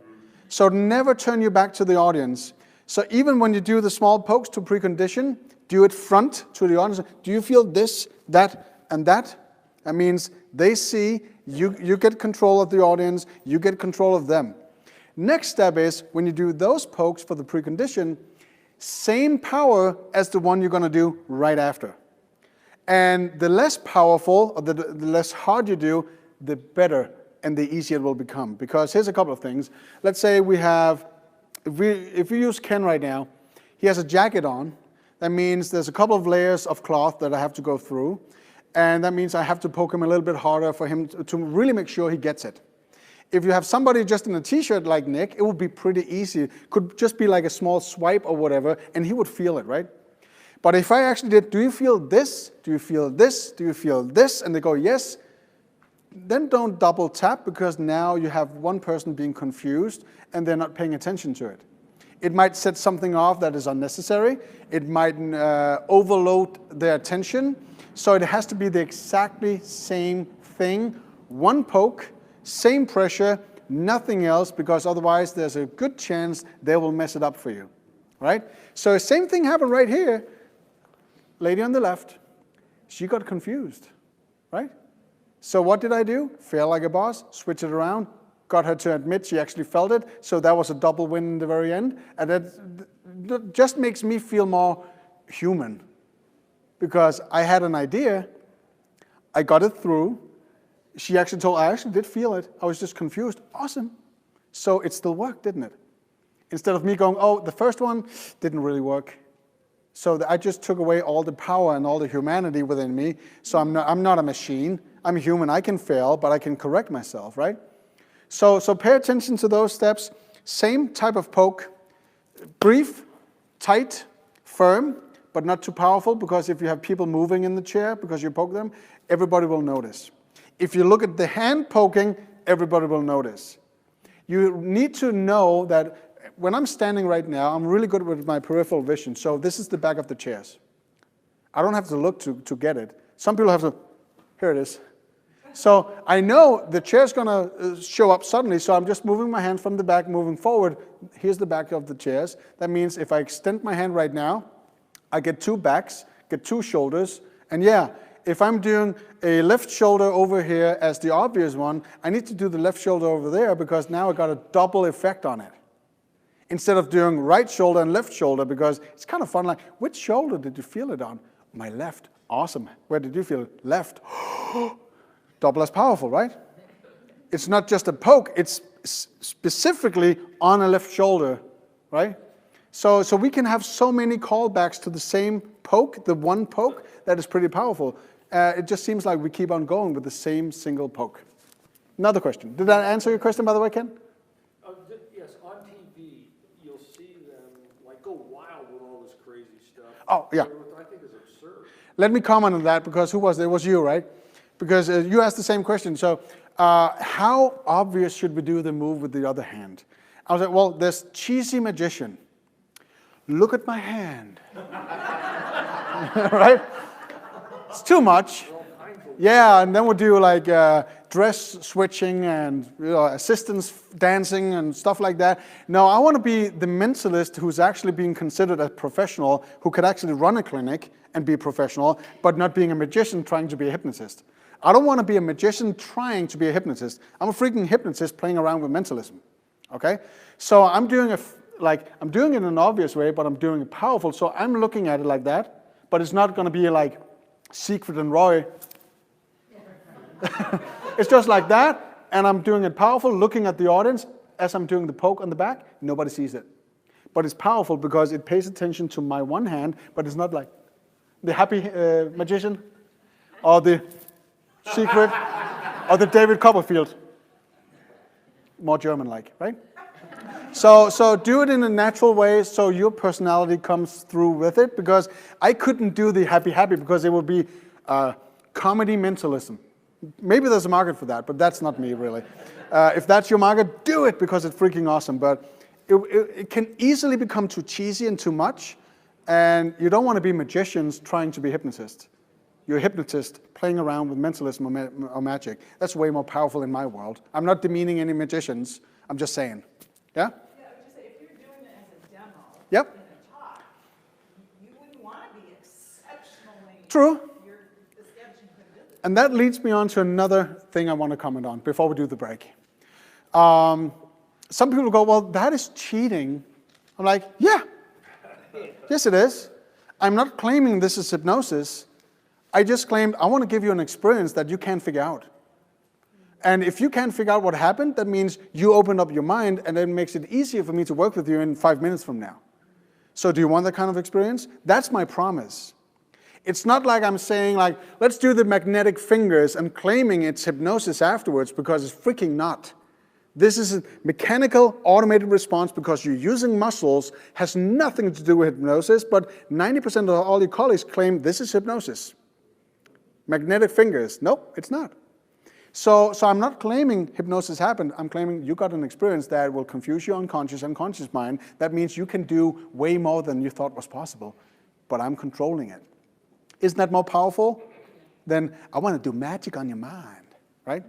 Speaker 1: So never turn your back to the audience. So even when you do the small pokes to precondition, do it front to the audience. Do you feel this, that, and that? That means they see, you get control of the audience, you get control of them. Next step is, when you do those pokes for the precondition, same power as the one you're going to do right after. And the less powerful, or the less hard you do, the better and the easier it will become. Because here's a couple of things. Let's say we have, if we use Ken right now, he has a jacket on. That means there's a couple of layers of cloth that I have to go through. And that means I have to poke him a little bit harder for him to really make sure he gets it. If you have somebody just in a t-shirt like Nick, it would be pretty easy. Could just be like a small swipe or whatever, and he would feel it, right? But if I actually did, do you feel this? Do you feel this? Do you feel this? And they go, yes. Then don't double tap, because now you have one person being confused and they're not paying attention to it. It might set something off that is unnecessary. It might overload their attention. So it has to be the exactly same thing. One poke, same pressure, nothing else, because otherwise there's a good chance they will mess it up for you, right? So same thing happened right here. Lady on the left, she got confused, right? So what did I do? Fail like a boss, switch it around, got her to admit she actually felt it, so that was a double win in the very end. And that just makes me feel more human, because I had an idea, I got it through. She actually told, I actually did feel it. I was just confused. Awesome. So it still worked, didn't it? Instead of me going, oh, the first one didn't really work. So I just took away all the power and all the humanity within me. So I'm not a machine. I'm human. I can fail, but I can correct myself, right? So pay attention to those steps. Same type of poke. Brief, tight, firm, but not too powerful, because if you have people moving in the chair because you poke them, everybody will notice. If you look at the hand poking, everybody will notice. You need to know that when I'm standing right now, I'm really good with my peripheral vision. So this is the back of the chairs. I don't have to look to get it. Some people have to, here it is. So I know the chair's going to show up suddenly, so I'm just moving my hand from the back, moving forward. Here's the back of the chairs. That means if I extend my hand right now, I get two backs, get two shoulders, and yeah, if I'm doing a left shoulder over here as the obvious one, I need to do the left shoulder over there, because now I got a double effect on it. instead of doing right shoulder and left shoulder, because it's kind of fun, like, which shoulder did you feel it on? My left. Awesome. Where did you feel it? Left. Double as powerful, right? It's not just a poke, it's specifically on a left shoulder, right? So we can have so many callbacks to the same poke, the one poke, that is pretty powerful. It just seems like we keep on going with the same single poke. Another question. Did that answer your question, by the way, Ken?
Speaker 12: Yes, on TV, you'll see them like go wild with all this crazy stuff.
Speaker 1: Oh, yeah.
Speaker 12: Which I think is absurd.
Speaker 1: Let me comment on that, because who was it? It was you, right? Because you asked the same question. So how obvious should we do the move with the other hand? I was like, well, this cheesy magician. Look at my hand. Right? It's too much. Yeah, and then we'll do like dress switching and assistance dancing and stuff like that. No, I want to be the mentalist who's actually being considered a professional, who could actually run a clinic and be professional, but not being a magician trying to be a hypnotist. I don't want to be a magician trying to be a hypnotist. I'm a freaking hypnotist playing around with mentalism. Okay? So I'm doing I'm doing it in an obvious way, but I'm doing it powerful. So I'm looking at it like that, but it's not going to be like Siegfried and Roy. It's just like that, and I'm doing it powerful, looking at the audience as I'm doing the poke on the back. Nobody sees it. But it's powerful because it pays attention to my one hand, but it's not like the happy magician or the Siegfried or the David Copperfield. More German-like, right? So do it in a natural way so your personality comes through with it, because I couldn't do the happy because it would be comedy mentalism. Maybe there's a market for that, but that's not me really. If that's your market, do it because it's freaking awesome. But it can easily become too cheesy and too much, and you don't want to be magicians trying to be hypnotists. You're a hypnotist playing around with mentalism or magic. That's way more powerful in my world. I'm not demeaning any magicians. I'm just saying. Yeah?
Speaker 2: Yeah, I would just say, if you're doing it as a demo,
Speaker 1: Yep.
Speaker 2: in a talk, you wouldn't want to be exceptionally.
Speaker 1: True.
Speaker 2: You're establishing credibility.
Speaker 1: And that leads me on to another thing I want to comment on before we do the break. Some people go, well, that is cheating. I'm like, yeah. Yes, it is. I'm not claiming this is hypnosis. I just claimed I want to give you an experience that you can't figure out. And if you can't figure out what happened, that means you opened up your mind, and it makes it easier for me to work with you in 5 minutes from now. So do you want that kind of experience? That's my promise. It's not like I'm saying, like, let's do the magnetic fingers and claiming it's hypnosis afterwards, because it's freaking not. This is a mechanical, automated response because you're using muscles, has nothing to do with hypnosis, but 90% of all your colleagues claim this is hypnosis. Magnetic fingers, nope, it's not. So I'm not claiming hypnosis happened. I'm claiming you got an experience that will confuse your unconscious and conscious mind. That means you can do way more than you thought was possible, but I'm controlling it. Isn't that more powerful than I want to do magic on your mind, right?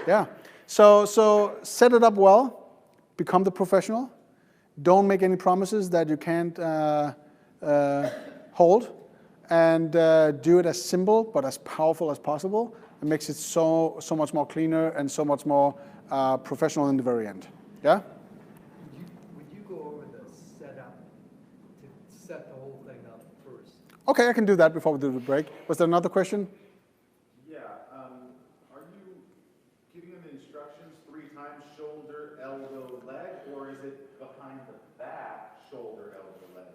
Speaker 1: Yeah. So set it up well, become the professional. Don't make any promises that you can't hold, and do it as simple but as powerful as possible. It makes it so much more cleaner and so much more professional in the very end. Yeah?
Speaker 3: Would you go over the setup to set the whole thing up first?
Speaker 1: Okay, I can do that before we do the break. Was there another question?
Speaker 11: Yeah, are you giving them instructions 3 times shoulder, elbow, leg, or is it behind the back, shoulder, elbow, leg?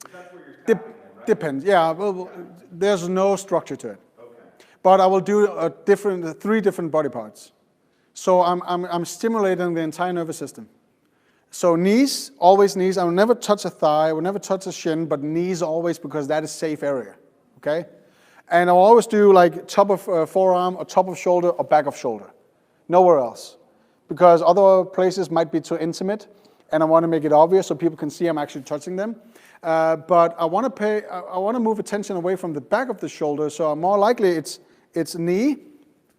Speaker 11: Because that's where you're tapping them, right?
Speaker 1: Depends, yeah. Well, there's no structure to it. But I will do 3 different body parts. So I'm stimulating the entire nervous system. So knees, always knees. I will never touch a thigh, I will never touch a shin, but knees always, because that is safe area, okay? And I'll always do like top of forearm or top of shoulder or back of shoulder. Nowhere else. Because other places might be too intimate, and I want to make it obvious so people can see I'm actually touching them. But I want to move attention away from the back of the shoulder, so more likely it's knee,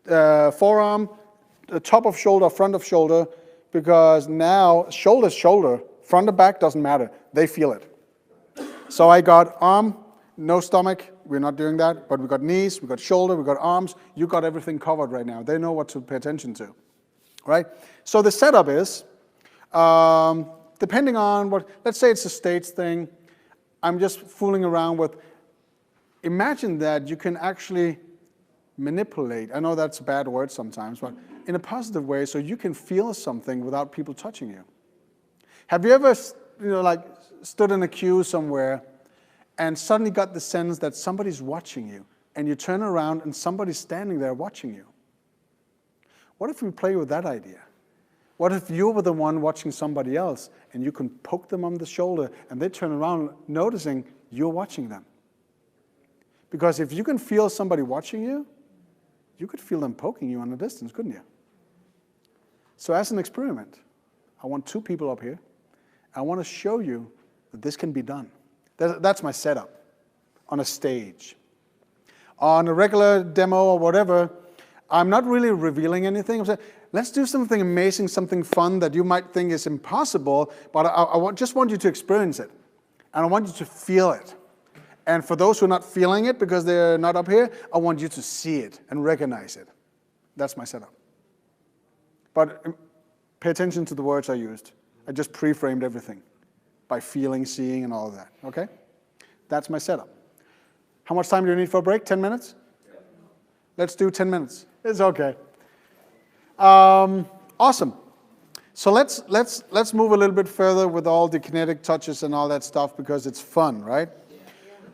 Speaker 1: forearm, the top of shoulder, front of shoulder, because now shoulder is shoulder, front or back doesn't matter. They feel it. So I got arm, no stomach. We're not doing that, but we got knees, we got shoulder, we got arms. You got everything covered right now. They know what to pay attention to, right? So the setup is depending on what, let's say it's a stage thing, I'm just fooling around with, imagine that you can actually manipulate, I know that's a bad word sometimes, but in a positive way, so you can feel something without people touching you. Have you ever, like stood in a queue somewhere and suddenly got the sense that somebody's watching you, and you turn around and somebody's standing there watching you? What if we play with that idea? What if you were the one watching somebody else and you can poke them on the shoulder and they turn around noticing you're watching them? Because if you can feel somebody watching you, you could feel them poking you on a distance, couldn't you? So as an experiment, I want 2 people up here. I want to show you that this can be done. That's my setup on a stage. On a regular demo or whatever, I'm not really revealing anything. I'm saying, let's do something amazing, something fun that you might think is impossible, but I just want you to experience it. And I want you to feel it. And for those who are not feeling it because they're not up here, I want you to see it and recognize it. That's my setup. But pay attention to the words I used. I just pre-framed everything by feeling, seeing, and all of that. Okay? That's my setup. How much time do you need for a break? 10 minutes? Let's do 10 minutes. It's okay. Awesome. So let's move a little bit further with all the kinetic touches and all that stuff because it's fun, right?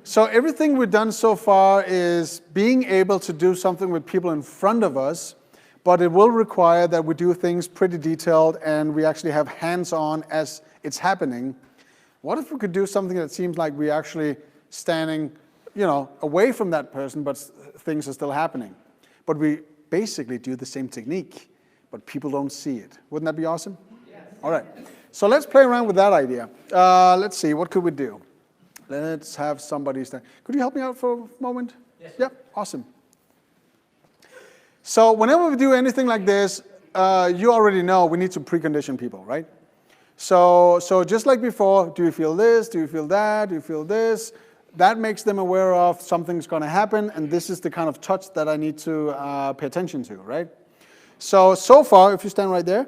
Speaker 1: So everything we've done so far is being able to do something with people in front of us, but it will require that we do things pretty detailed and we actually have hands-on as it's happening. What if we could do something that seems like we're actually standing, away from that person, but things are still happening? But we basically do the same technique, but people don't see it. Wouldn't that be awesome? Yes. All right. So let's play around with that idea. Let's see, what could we do? Let's have somebody stand. Could you help me out for a moment? Yes. Yep, awesome. So whenever we do anything like this, you already know we need to precondition people, right? So just like before, do you feel this? Do you feel that? Do you feel this? That makes them aware of something's going to happen, and this is the kind of touch that I need to pay attention to, right? So far, if you stand right there,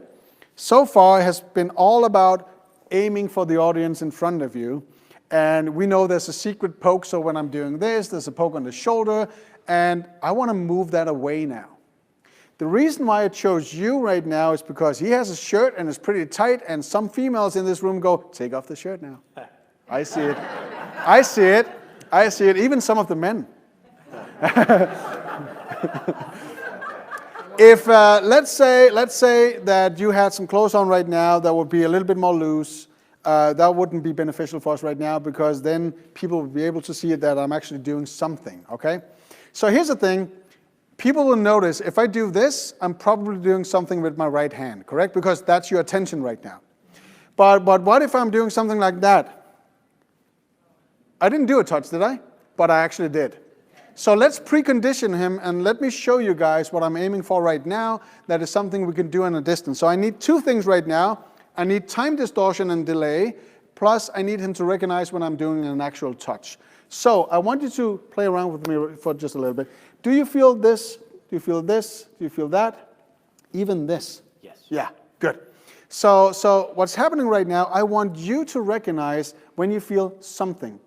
Speaker 1: so far it has been all about aiming for the audience in front of you. And we know there's a secret poke, so when I'm doing this, there's a poke on the shoulder, and I want to move that away now. The reason why I chose you right now is because he has a shirt and it's pretty tight, and some females in this room go, take off the shirt now. I see it. I see it. I see it. Even some of the men. If, let's say that you had some clothes on right now that would be a little bit more loose, that wouldn't be beneficial for us right now because then people would be able to see that I'm actually doing something, okay? So here's the thing. People will notice if I do this, I'm probably doing something with my right hand, correct? Because that's your attention right now. But what if I'm doing something like that? I didn't do a touch, did I? But I actually did. So let's precondition him and let me show you guys what I'm aiming for right now. That is something we can do in a distance. So I need 2 things right now. I need time distortion and delay, plus I need him to recognize when I'm doing an actual touch. So I want you to play around with me for just a little bit. Do you feel this? Do you feel this? Do you feel that? Even this?
Speaker 7: Yes.
Speaker 1: Yeah, good. So what's happening right now, I want you to recognize when you feel something.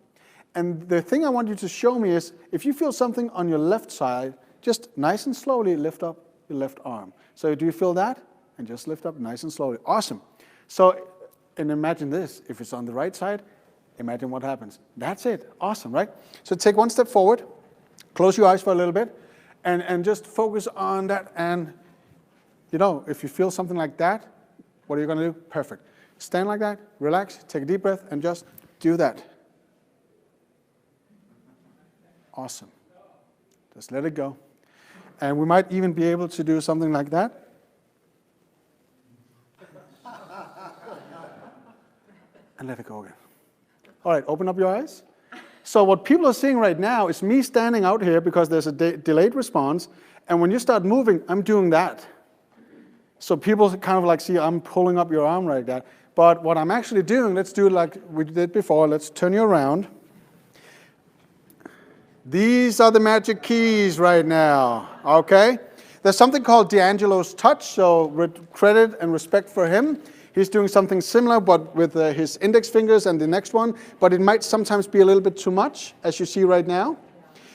Speaker 1: And the thing I want you to show me is, if you feel something on your left side, just nice and slowly lift up your left arm. So do you feel that? And just lift up nice and slowly. Awesome. So, and imagine this. If it's on the right side, imagine what happens. That's it. Awesome, right? So take 1 step forward. Close your eyes for a little bit. And just focus on that. And, if you feel something like that, what are you going to do? Perfect. Stand like that. Relax. Take a deep breath. And just do that. Awesome. Just let it go. And we might even be able to do something like that. And let it go again. All right, open up your eyes. So what people are seeing right now is me standing out here because there's a delayed response. And when you start moving, I'm doing that. So people kind of like see I'm pulling up your arm like that. But what I'm actually doing, let's do it like we did before. Let's turn you around. These are the magic keys right now, okay? There's something called D'Angelo's touch, so with credit and respect for him. He's doing something similar, but with his index fingers and the next one, but it might sometimes be a little bit too much, as you see right now.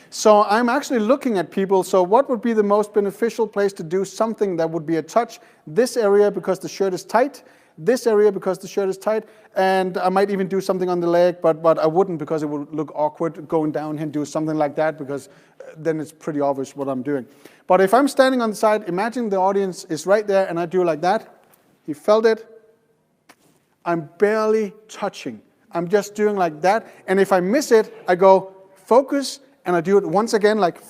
Speaker 1: So I'm actually looking at people, so what would be the most beneficial place to do something that would be a touch? This area because the shirt is tight, this area because the shirt is tight, and I might even do something on the leg, but I wouldn't because it would look awkward going down here and do something like that, because then it's pretty obvious what I'm doing. But if I'm standing on the side, imagine the audience is right there and I do like that. He felt it. I'm barely touching. I'm just doing like that. And if I miss it, I go focus, and I do it once again, like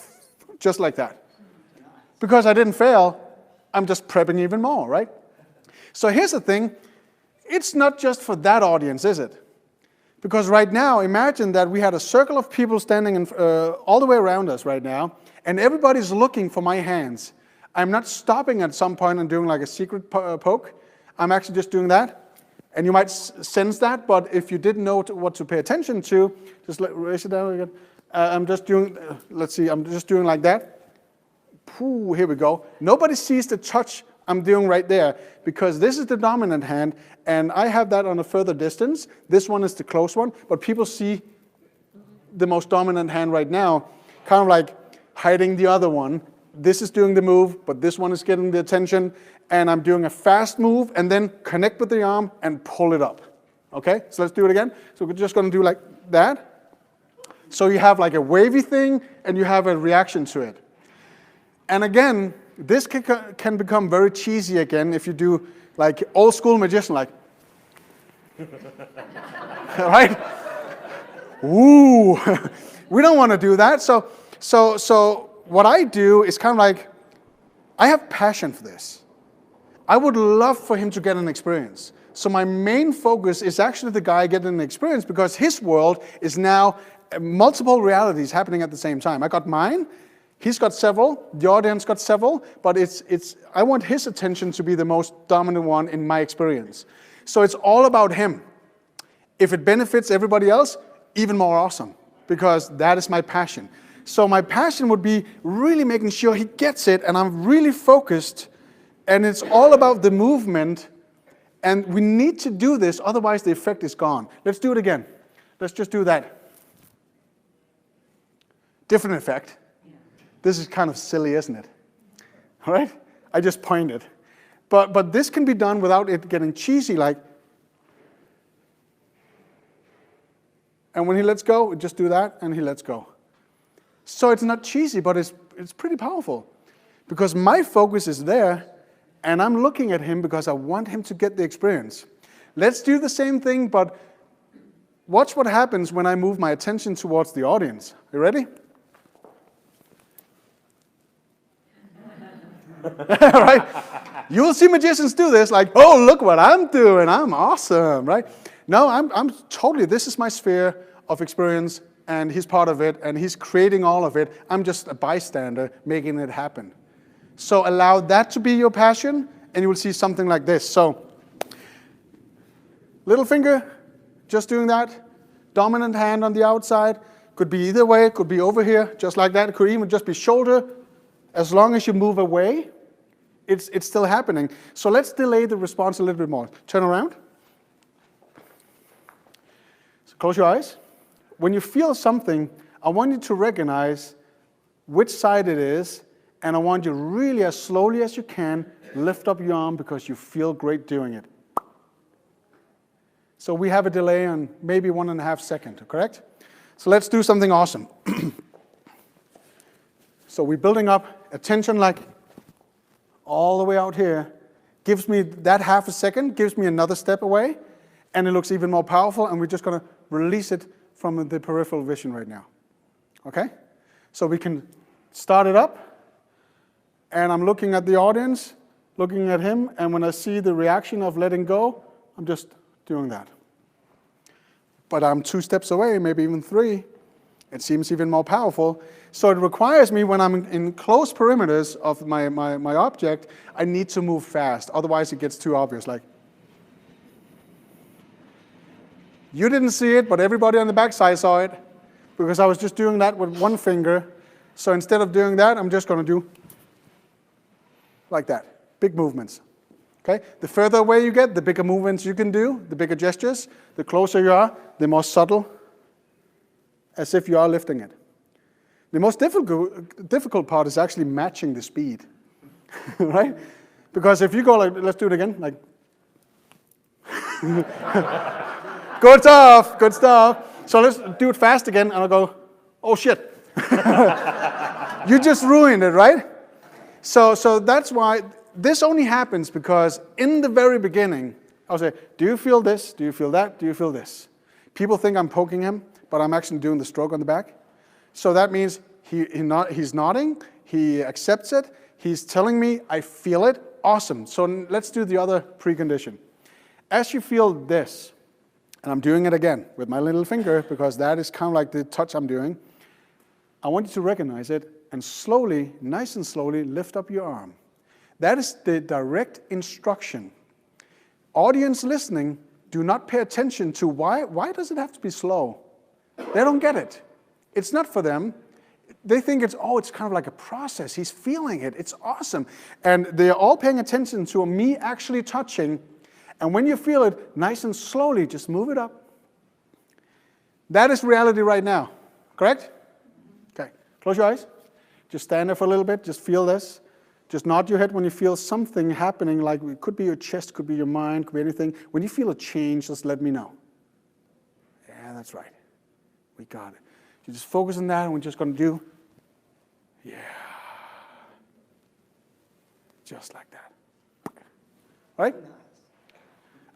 Speaker 1: just like that. Because I didn't fail, I'm just prepping even more, right? So here's the thing. It's not just for that audience, is it? Because right now, imagine that we had a circle of people standing all the way around us right now, and everybody's looking for my hands. I'm not stopping at some point and doing like a secret poke. I'm actually just doing that. And you might sense that, but if you didn't know what to pay attention to, just raise it down again. I'm just doing, let's see, I'm just doing like that. Ooh, here we go. Nobody sees the touch I'm doing right there, because this is the dominant hand, and I have that on a further distance. This one is the close one, but people see the most dominant hand right now, kind of like hiding the other one. This is doing the move, but this one is getting the attention, and I'm doing a fast move, and then connect with the arm and pull it up. Okay, so let's do it again. So we're just gonna do like that. So you have like a wavy thing, and you have a reaction to it. And again, this can become very cheesy again if you do like old school magician, like, right? Ooh, we don't want to do that. So what I do is kind of like, I have passion for this. I would love for him to get an experience. So my main focus is actually the guy getting an experience, because his world is now multiple realities happening at the same time. I got mine, he's got several, the audience got several, but I want his attention to be the most dominant one in my experience. So it's all about him. If it benefits everybody else, even more awesome, because that is my passion. So my passion would be really making sure he gets it, and I'm really focused, and it's all about the movement, and we need to do this, otherwise the effect is gone. Let's do it again. Let's just do that. Different effect. This is kind of silly, isn't it? All right? I just pointed. But this can be done without it getting cheesy, like, and when he lets go, we just do that, and he lets go. So it's not cheesy, but it's pretty powerful, because my focus is there, and I'm looking at him because I want him to get the experience. Let's do the same thing, but watch what happens when I move my attention towards the audience. You ready? Right? You will see magicians do this, like, oh, look what I'm doing, I'm awesome, right? No, I'm totally, this is my sphere of experience, and he's part of it, and he's creating all of it. I'm just a bystander making it happen. So allow that to be your passion, and you will see something like this. So, little finger, just doing that. Dominant hand on the outside. Could be either way, could be over here, just like that. It could even just be shoulder. As long as you move away, it's still happening. So let's delay the response a little bit more. Turn around. So close your eyes. When you feel something, I want you to recognize which side it is, and I want you really, as slowly as you can, lift up your arm because you feel great doing it. So we have a delay on maybe 1.5 seconds, correct? So let's do something awesome. So we're building up attention like all the way out here. Gives me that 0.5 second, gives me another step away, and it looks even more powerful, and we're just going to release it from the peripheral vision right now. Okay? So we can start it up, and I'm looking at the audience, looking at him, and when I see the reaction of letting go, I'm just doing that. But I'm 2 steps away, maybe even 3. It seems even more powerful. So it requires me, when I'm in close perimeters of my object, I need to move fast. Otherwise it gets too obvious. Like, you didn't see it, but everybody on the backside saw it, because I was just doing that with one finger. So instead of doing that, I'm just going to do like that. Big movements. Okay? The further away you get, the bigger movements you can do, the bigger gestures. The closer you are, the more subtle, as if you are lifting it. The most difficult part is actually matching the speed, right? Because if you go like, let's do it again, like, good stuff, good stuff. So let's do it fast again, and I'll go, oh shit. You just ruined it, right? So that's why this only happens because in the very beginning, I'll say, do you feel this? Do you feel that? Do you feel this? People think I'm poking him, but I'm actually doing the stroke on the back. So that means he's nodding, he accepts it, he's telling me, I feel it, awesome. So let's do the other precondition. As you feel this, and I'm doing it again with my little finger because that is kind of like the touch I'm doing, I want you to recognize it and slowly, nice and slowly, lift up your arm. That is the direct instruction. Audience listening, do not pay attention to why does it have to be slow? They don't get it. It's not for them. They think it's kind of like a process. He's feeling it. It's awesome. And they're all paying attention to me actually touching. And when you feel it, nice and slowly, just move it up. That is reality right now. Correct? Okay. Close your eyes. Just stand there for a little bit. Just feel this. Just nod your head when you feel something happening, like it could be your chest, could be your mind, could be anything. When you feel a change, just let me know. Yeah, that's right. We got it. You just focus on that, and we're just going to do, yeah, just like that. Right?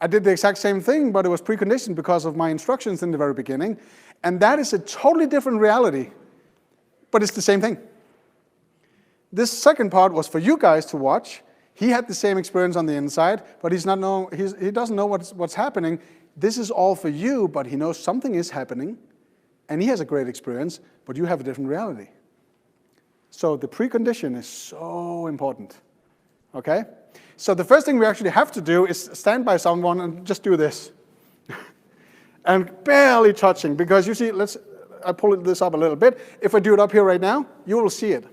Speaker 1: I did the exact same thing, but it was preconditioned because of my instructions in the very beginning. And that is a totally different reality, but it's the same thing. This second part was for you guys to watch. He had the same experience on the inside, but he doesn't know what's happening. This is all for you, but he knows something is happening, and he has a great experience, but you have a different reality. So the precondition is so important, okay? So the first thing we actually have to do is stand by someone and just do this. And barely touching, because you see, I pull this up a little bit. If I do it up here right now, you will see it.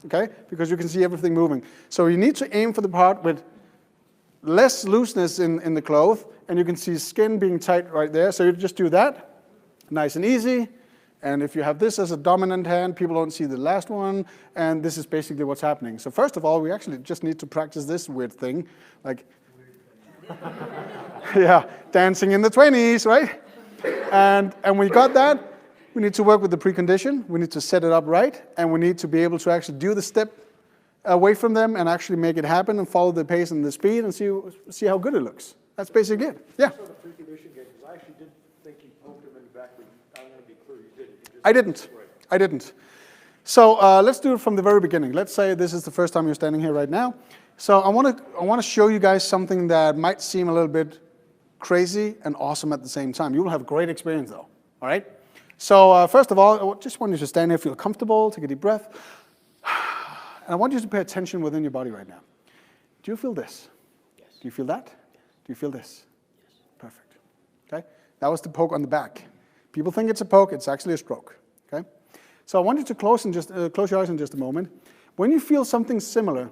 Speaker 1: Okay? Because you can see everything moving. So you need to aim for the part with less looseness in the cloth, and you can see skin being tight right there. So you just do that, nice and easy. And if you have this as a dominant hand, people don't see the last one, and this is basically what's happening. So first of all, we actually just need to practice this weird thing, like, yeah, dancing in the 20s, right? And we got that. We need to work with the precondition. We need to set it up right, and we need to be able to actually do the step away from them and actually make it happen and follow the pace and the speed and see how good it looks. That's basically it. Yeah.
Speaker 12: So the precondition game, because I actually did think you poked him in the back, but I want to be clear, you didn't.
Speaker 1: I didn't. Right. I didn't. So let's do it from the very beginning. Let's say this is the first time you're standing here right now. So I want to show you guys something that might seem a little bit crazy and awesome at the same time. You will have a great experience though. All right. So first of all, I just want you to stand there, feel comfortable, take a deep breath. And I want you to pay attention within your body right now. Do you feel this? Yes. Do you feel that? Yes. Do you feel this? Yes. Perfect. Okay? That was the poke on the back. People think it's a poke, it's actually a stroke. Okay? So I want you to close your eyes in just a moment. When you feel something similar,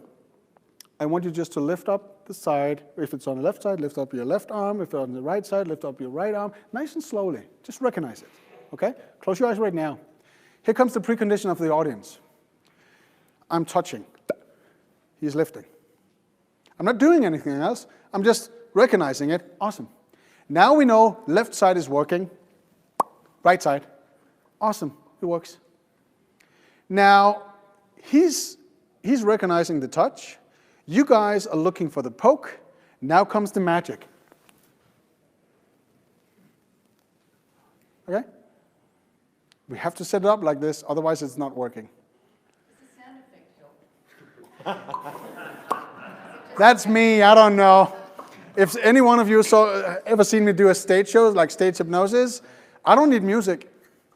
Speaker 1: I want you just to lift up the side. If it's on the left side, lift up your left arm. If it's on the right side, lift up your right arm. Nice and slowly. Just recognize it. Okay? Close your eyes right now. Here comes the precondition of the audience. I'm touching. He's lifting. I'm not doing anything else. I'm just recognizing it. Awesome. Now we know left side is working. Right side. Awesome. It works. Now, he's recognizing the touch. You guys are looking for the poke. Now comes the magic. Okay? We have to set it up like this, otherwise it's not working. That's me, I don't know. If any one of you ever seen me do a stage show, like stage hypnosis, I don't need music.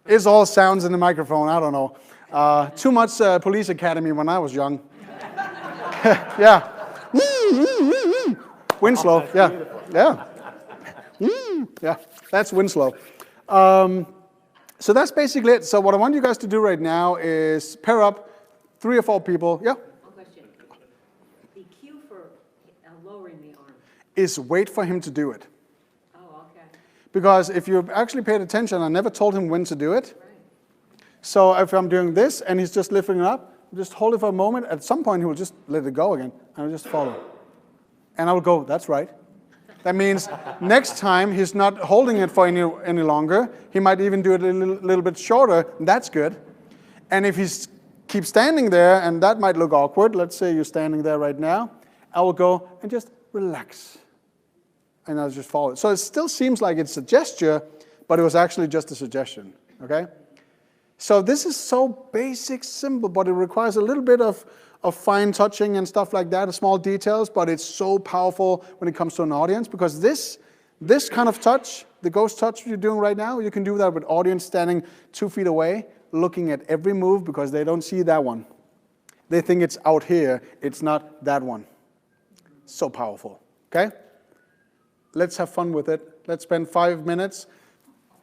Speaker 1: It's all sounds in the microphone, I don't know. Too much police academy when I was young. Yeah. Winslow, yeah. Yeah. Yeah, that's Winslow. So that's basically it. So what I want you guys to do right now is pair up 3 or 4 people. Yeah?
Speaker 4: One question. The cue for lowering the arm.
Speaker 1: is wait for him to do it.
Speaker 4: Oh, okay.
Speaker 1: Because if you actually paid attention, I never told him when to do it. So if I'm doing this and he's just lifting it up, just hold it for a moment. At some point, he will just let it go again, and I'll just follow. And I will go, that's right. That means next time he's not holding it for any longer. He might even do it a little bit shorter. That's good. And if he keeps standing there, and that might look awkward, let's say you're standing there right now, I will go and just relax. And I'll just follow it. So it still seems like it's a gesture, but it was actually just a suggestion, okay? So this is so basic, simple, but it requires a little bit of fine touching and stuff like that, small details, but it's so powerful when it comes to an audience, because this kind of touch, the ghost touch you're doing right now, you can do that with audience standing 2 feet away, looking at every move, because they don't see that one. They think it's out here, it's not that one. So powerful, okay? Let's have fun with it. Let's spend 5 minutes,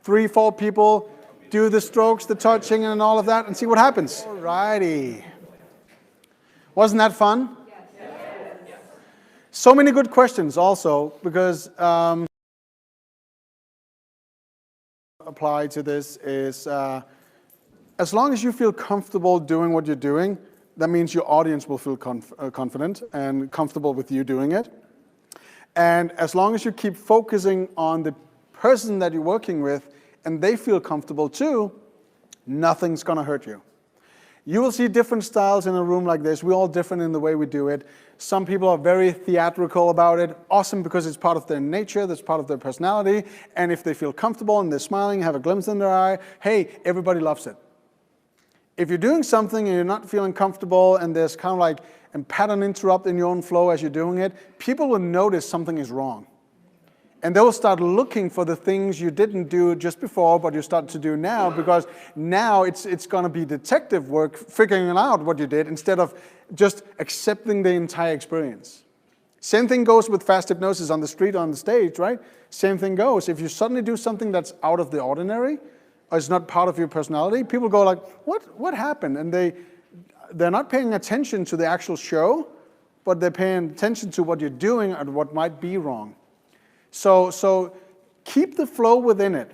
Speaker 1: 3, 4 people, do the strokes, the touching, and all of that, and see what happens. Alrighty. Wasn't that fun? Yes. So many good questions also, because apply to this is, as long as you feel comfortable doing what you're doing, that means your audience will feel confident and comfortable with you doing it. And as long as you keep focusing on the person that you're working with, and they feel comfortable too, nothing's gonna hurt you. You will see different styles in a room like this. We're all different in the way we do it. Some people are very theatrical about it. Awesome, because it's part of their nature, that's part of their personality. And if they feel comfortable and they're smiling, have a glimpse in their eye, hey, everybody loves it. If you're doing something and you're not feeling comfortable and there's kind of like a pattern interrupt in your own flow as you're doing it, people will notice something is wrong. And they will start looking for the things you didn't do just before, but you start to do now, because now it's going to be detective work figuring out what you did instead of just accepting the entire experience. Same thing goes with fast hypnosis on the street, on the stage, right? Same thing goes. If you suddenly do something that's out of the ordinary, or it's not part of your personality, people go like, what happened? And they're not paying attention to the actual show, but they're paying attention to what you're doing and what might be wrong. So keep the flow within it.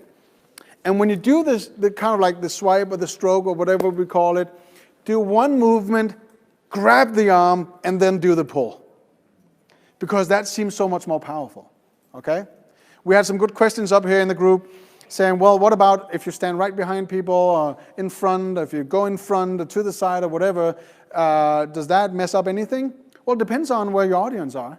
Speaker 1: And when you do this, the kind of like the swipe or the stroke or whatever we call it, do one movement, grab the arm, and then do the pull. Because that seems so much more powerful, okay? We had some good questions up here in the group saying, well, what about if you stand right behind people or in front, or if you go in front or to the side or whatever, does that mess up anything? Well, it depends on where your audience are.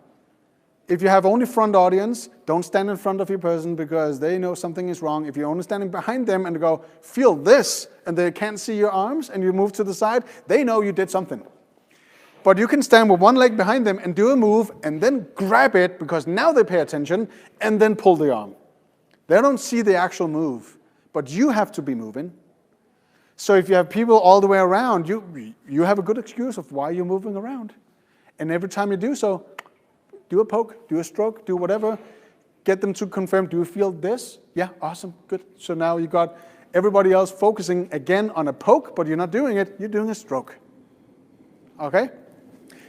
Speaker 1: If you have only front audience, don't stand in front of your person because they know something is wrong. If you're only standing behind them and go, feel this, and they can't see your arms, and you move to the side, they know you did something. But you can stand with one leg behind them and do a move, and then grab it, because now they pay attention, and then pull the arm. They don't see the actual move, but you have to be moving. So if you have people all the way around, you have a good excuse of why you're moving around. And every time you do so, do a poke, do a stroke, do whatever. Get them to confirm, do you feel this? Yeah, awesome, good. So now you got everybody else focusing again on a poke, but you're not doing it, you're doing a stroke. Okay?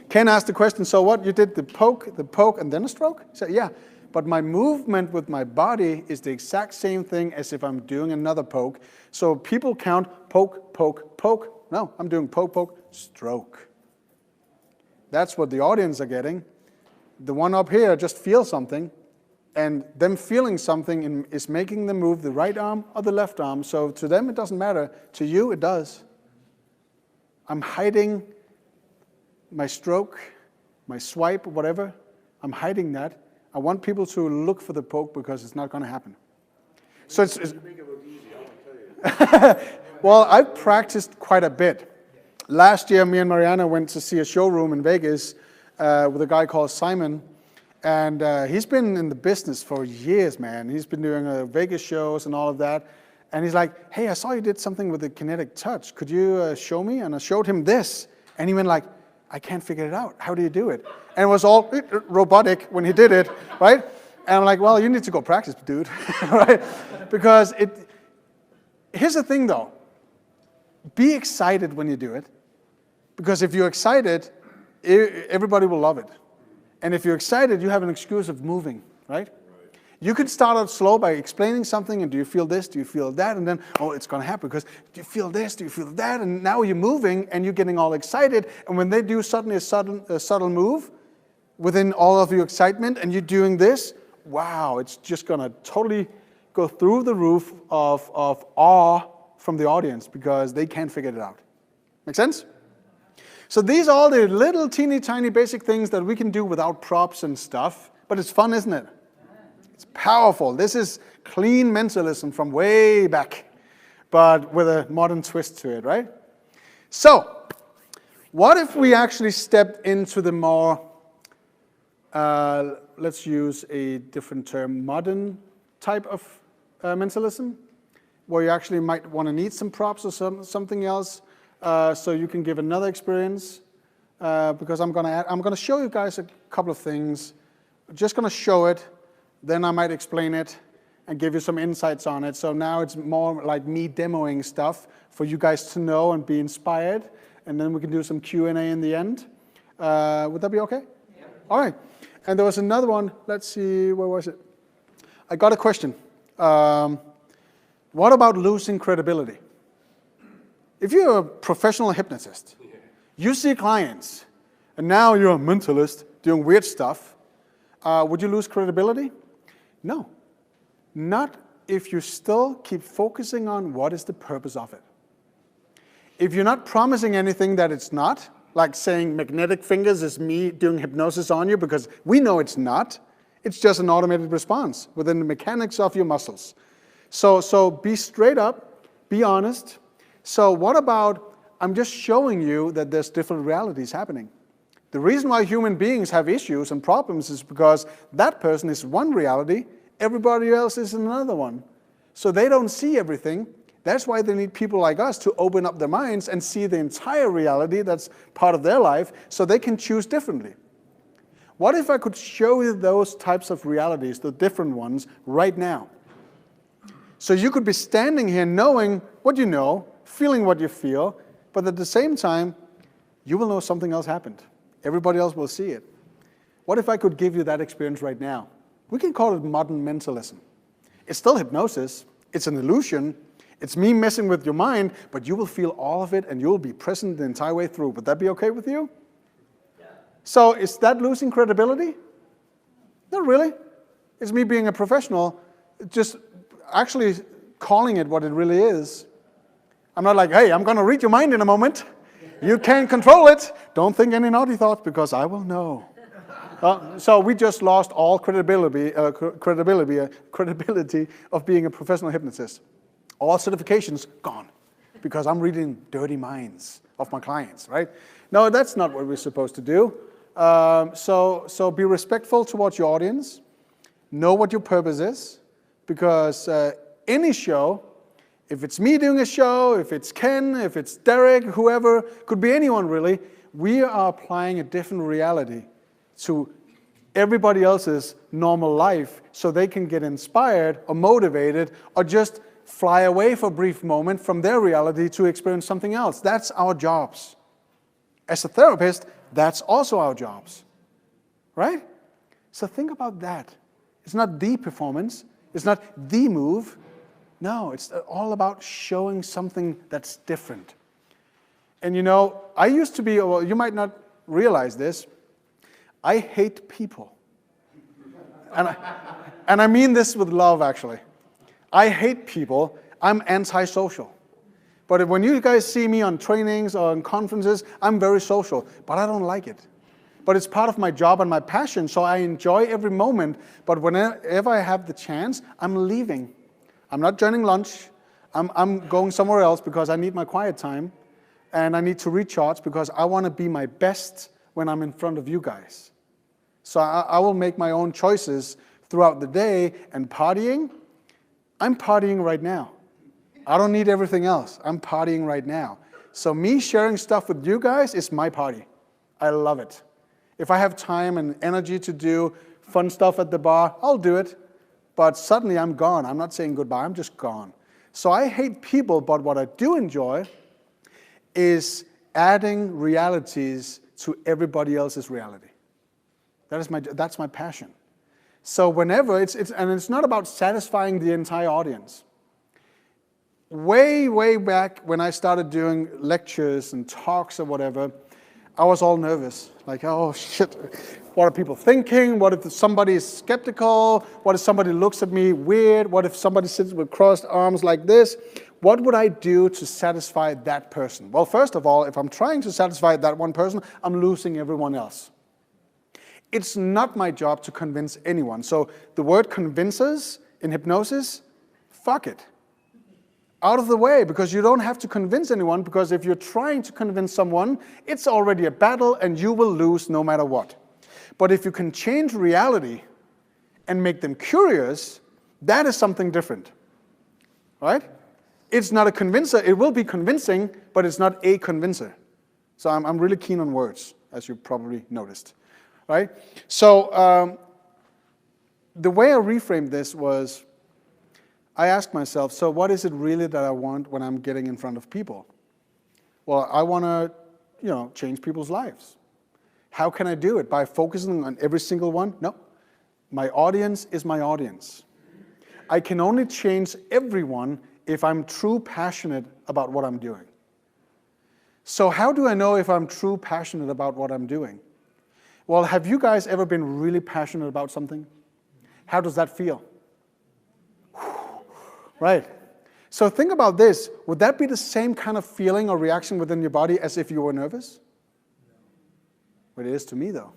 Speaker 1: Ken asked the question, so what? You did the poke, and then a stroke? So yeah, but my movement with my body is the exact same thing as if I'm doing another poke. So people count poke, poke, poke. No, I'm doing poke, poke, stroke. That's what the audience are getting. The one up here just feels something, and them feeling something is making them move the right arm or the left arm. So to them, it doesn't matter. To you, it does. I'm hiding my stroke, my swipe, whatever. I'm hiding that. I want people to look for the poke because it's not going to happen. So it's
Speaker 12: You make it look easy, I want to tell you.
Speaker 1: well, I've practiced quite a bit. Last year, me and Mariana went to see a showroom in Vegas with a guy called Simon, and he's been in the business for years, man. He's been doing Vegas shows and all of that, and he's like, hey, I saw you did something with the kinetic touch. Could you show me? And I showed him this, and he went like, I can't figure it out. How do you do it? And it was all robotic when he did it, right? And I'm like, well, you need to go practice, dude, right? Because here's the thing though, be excited when you do it, because if you're excited, everybody will love it. And if you're excited, you have an excuse of moving, right? You could start out slow by explaining something, and do you feel this, do you feel that, and then, oh, it's going to happen because do you feel this, do you feel that, and now you're moving, and you're getting all excited, and when they do suddenly a subtle move within all of your excitement, and you're doing this, wow, it's just going to totally go through the roof of awe from the audience because they can't figure it out. Make sense? So these are all the little teeny tiny basic things that we can do without props and stuff, but it's fun, isn't it? It's powerful. This is clean mentalism from way back, but with a modern twist to it, right? So, what if we actually stepped into the more, let's use a different term, modern type of mentalism, where you actually might want to need some props or something else, so you can give another experience, because I'm gonna show you guys a couple of things. Just gonna show it. Then I might explain it and give you some insights on it. So now it's more like me demoing stuff for you guys to know and be inspired. And then we can do some Q&A in the end. Would that be okay? Yeah. All right. And there was another one. Let's see, where was it? I got a question. What about losing credibility? If you're a professional hypnotist, you see clients, and now you're a mentalist doing weird stuff, would you lose credibility? No, not if you still keep focusing on what is the purpose of it. If you're not promising anything that it's not, like saying magnetic fingers is me doing hypnosis on you, because we know it's not. It's just an automated response within the mechanics of your muscles. So be straight up, be honest. So what about, I'm just showing you that there's different realities happening. The reason why human beings have issues and problems is because that person is one reality, everybody else is another one. So they don't see everything. That's why they need people like us to open up their minds and see the entire reality that's part of their life, so they can choose differently. What if I could show you those types of realities, the different ones, right now? So you could be standing here knowing what you know, feeling what you feel, but at the same time, you will know something else happened. Everybody else will see it. What if I could give you that experience right now? We can call it modern mentalism. It's still hypnosis. It's an illusion. It's me messing with your mind, but you will feel all of it and you'll be present the entire way through. Would that be okay with you? Yeah. So is that losing credibility? Not really. It's me being a professional, just actually calling it what it really is. I'm not like, hey, I'm going to read your mind in a moment. You can't control it. Don't think any naughty thoughts because I will know. So we just lost all credibility of being a professional hypnotist. All certifications gone because I'm reading dirty minds of my clients, right? No, that's not what we're supposed to do. So be respectful towards your audience. Know what your purpose is, because any show, if it's me doing a show, if it's Ken, if it's Derek, whoever, could be anyone really, we are applying a different reality to everybody else's normal life so they can get inspired or motivated or just fly away for a brief moment from their reality to experience something else. That's our jobs. As a therapist, that's also our jobs, right? So think about that. It's not the performance. It's not the move. No, it's all about showing something that's different. And you know, I used to be, well, you might not realize this, I hate people. And I mean this with love, actually. I hate people. I'm antisocial. But when you guys see me on trainings or on conferences, I'm very social, but I don't like it. But it's part of my job and my passion, so I enjoy every moment. But whenever I have the chance, I'm leaving. I'm not joining lunch. I'm going somewhere else because I need my quiet time. And I need to recharge because I want to be my best when I'm in front of you guys. So I will make my own choices throughout the day. And partying, I'm partying right now. I don't need everything else. I'm partying right now. So me sharing stuff with you guys is my party. I love it. If I have time and energy to do fun stuff at the bar, I'll do it. But suddenly I'm gone. I'm not saying goodbye, I'm just gone. So I hate people, but what I do enjoy is adding realities to everybody else's reality. That's my passion. So whenever and it's not about satisfying the entire audience. Way back when I started doing lectures and talks or whatever, I was all nervous. Like, oh shit, what are people thinking? What if somebody is skeptical? What if somebody looks at me weird? What if somebody sits with crossed arms like this? What would I do to satisfy that person? Well, first of all, if I'm trying to satisfy that one person, I'm losing everyone else. It's not my job to convince anyone. So the word convinces in hypnosis, fuck it. Out of the way, because you don't have to convince anyone, because if you're trying to convince someone, it's already a battle and you will lose no matter what. But if you can change reality and make them curious, that is something different, right? It's not a convincer. It will be convincing, but it's not a convincer. So I'm really keen on words, as you probably noticed, right? So the way I reframed this was, I asked myself, so what is it really that I want when I'm getting in front of people? Well, I want to, change people's lives. How can I do it? By focusing on every single one? No. My audience is my audience. I can only change everyone if I'm true passionate about what I'm doing. So how do I know if I'm true passionate about what I'm doing? Well, have you guys ever been really passionate about something? How does that feel? Right. So think about this. Would that be the same kind of feeling or reaction within your body as if you were nervous? Well, it is to me, though.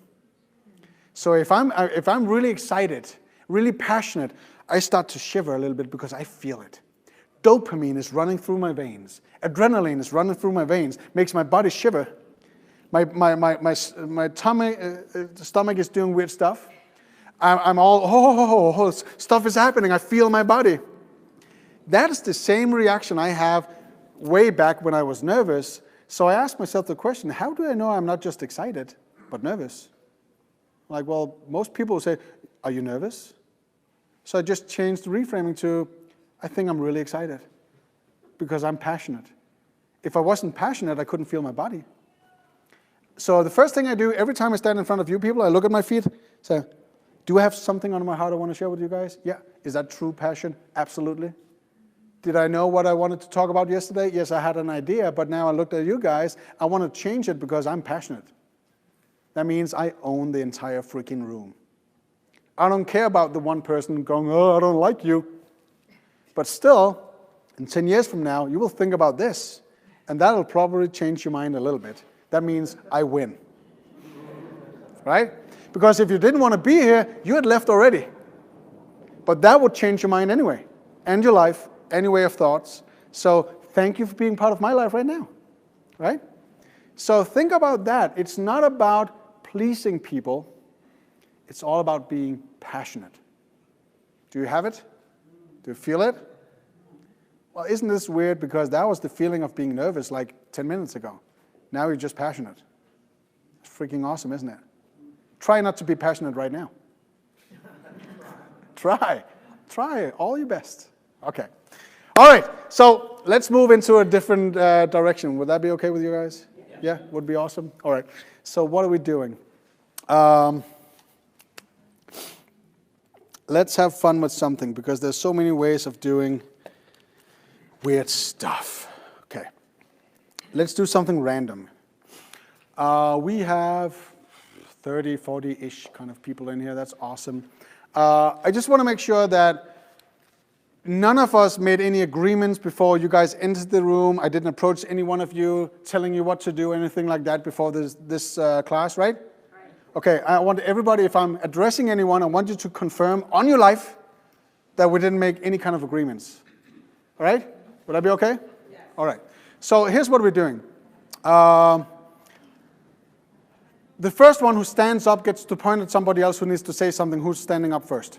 Speaker 1: So if I'm really excited, really passionate, I start to shiver a little bit because I feel it. Dopamine is running through my veins. Adrenaline is running through my veins, makes my body shiver. My stomach is doing weird stuff. I'm all, stuff is happening. I feel my body. That is the same reaction I have way back when I was nervous. So I asked myself the question, how do I know I'm not just excited, but nervous? Like, well, most people say, are you nervous? So I just changed the reframing to, I think I'm really excited because I'm passionate. If I wasn't passionate, I couldn't feel my body. So the first thing I do every time I stand in front of you people, I look at my feet, say, do I have something on my heart I want to share with you guys? Yeah. Is that true passion? Absolutely. Did I know what I wanted to talk about yesterday? Yes, I had an idea, but now I looked at you guys. I want to change it because I'm passionate. That means I own the entire freaking room. I don't care about the one person going, oh, I don't like you. But still, in 10 years from now, you will think about this, and that'll probably change your mind a little bit. That means I win. Right? Because if you didn't want to be here, you had left already. But that would change your mind anyway, and your life, any way of thoughts. So thank you for being part of my life right now, right? So think about that. It's not about pleasing people. It's all about being passionate. Do you have it? Do you feel it? Well, isn't this weird? Because that was the feeling of being nervous like 10 minutes ago. Now you're just passionate. It's freaking awesome, isn't it? Try not to be passionate right now. Try all your best. Okay. All right, so let's move into a different direction. Would that be okay with you guys? Yeah, would be awesome. All right, so what are we doing? Let's have fun with something because there's so many ways of doing weird stuff. Okay, let's do something random. We have 30, 40-ish kind of people in here. That's awesome. I just want to make sure that none of us made any agreements before you guys entered the room. I didn't approach any one of you telling you what to do, anything like that before this class, right? Okay, I want everybody, if I'm addressing anyone, I want you to confirm on your life that we didn't make any kind of agreements. All right? Would that be okay? Yes. All right. So here's what we're doing. The first one who stands up gets to point at somebody else who needs to say something. Who's standing up first?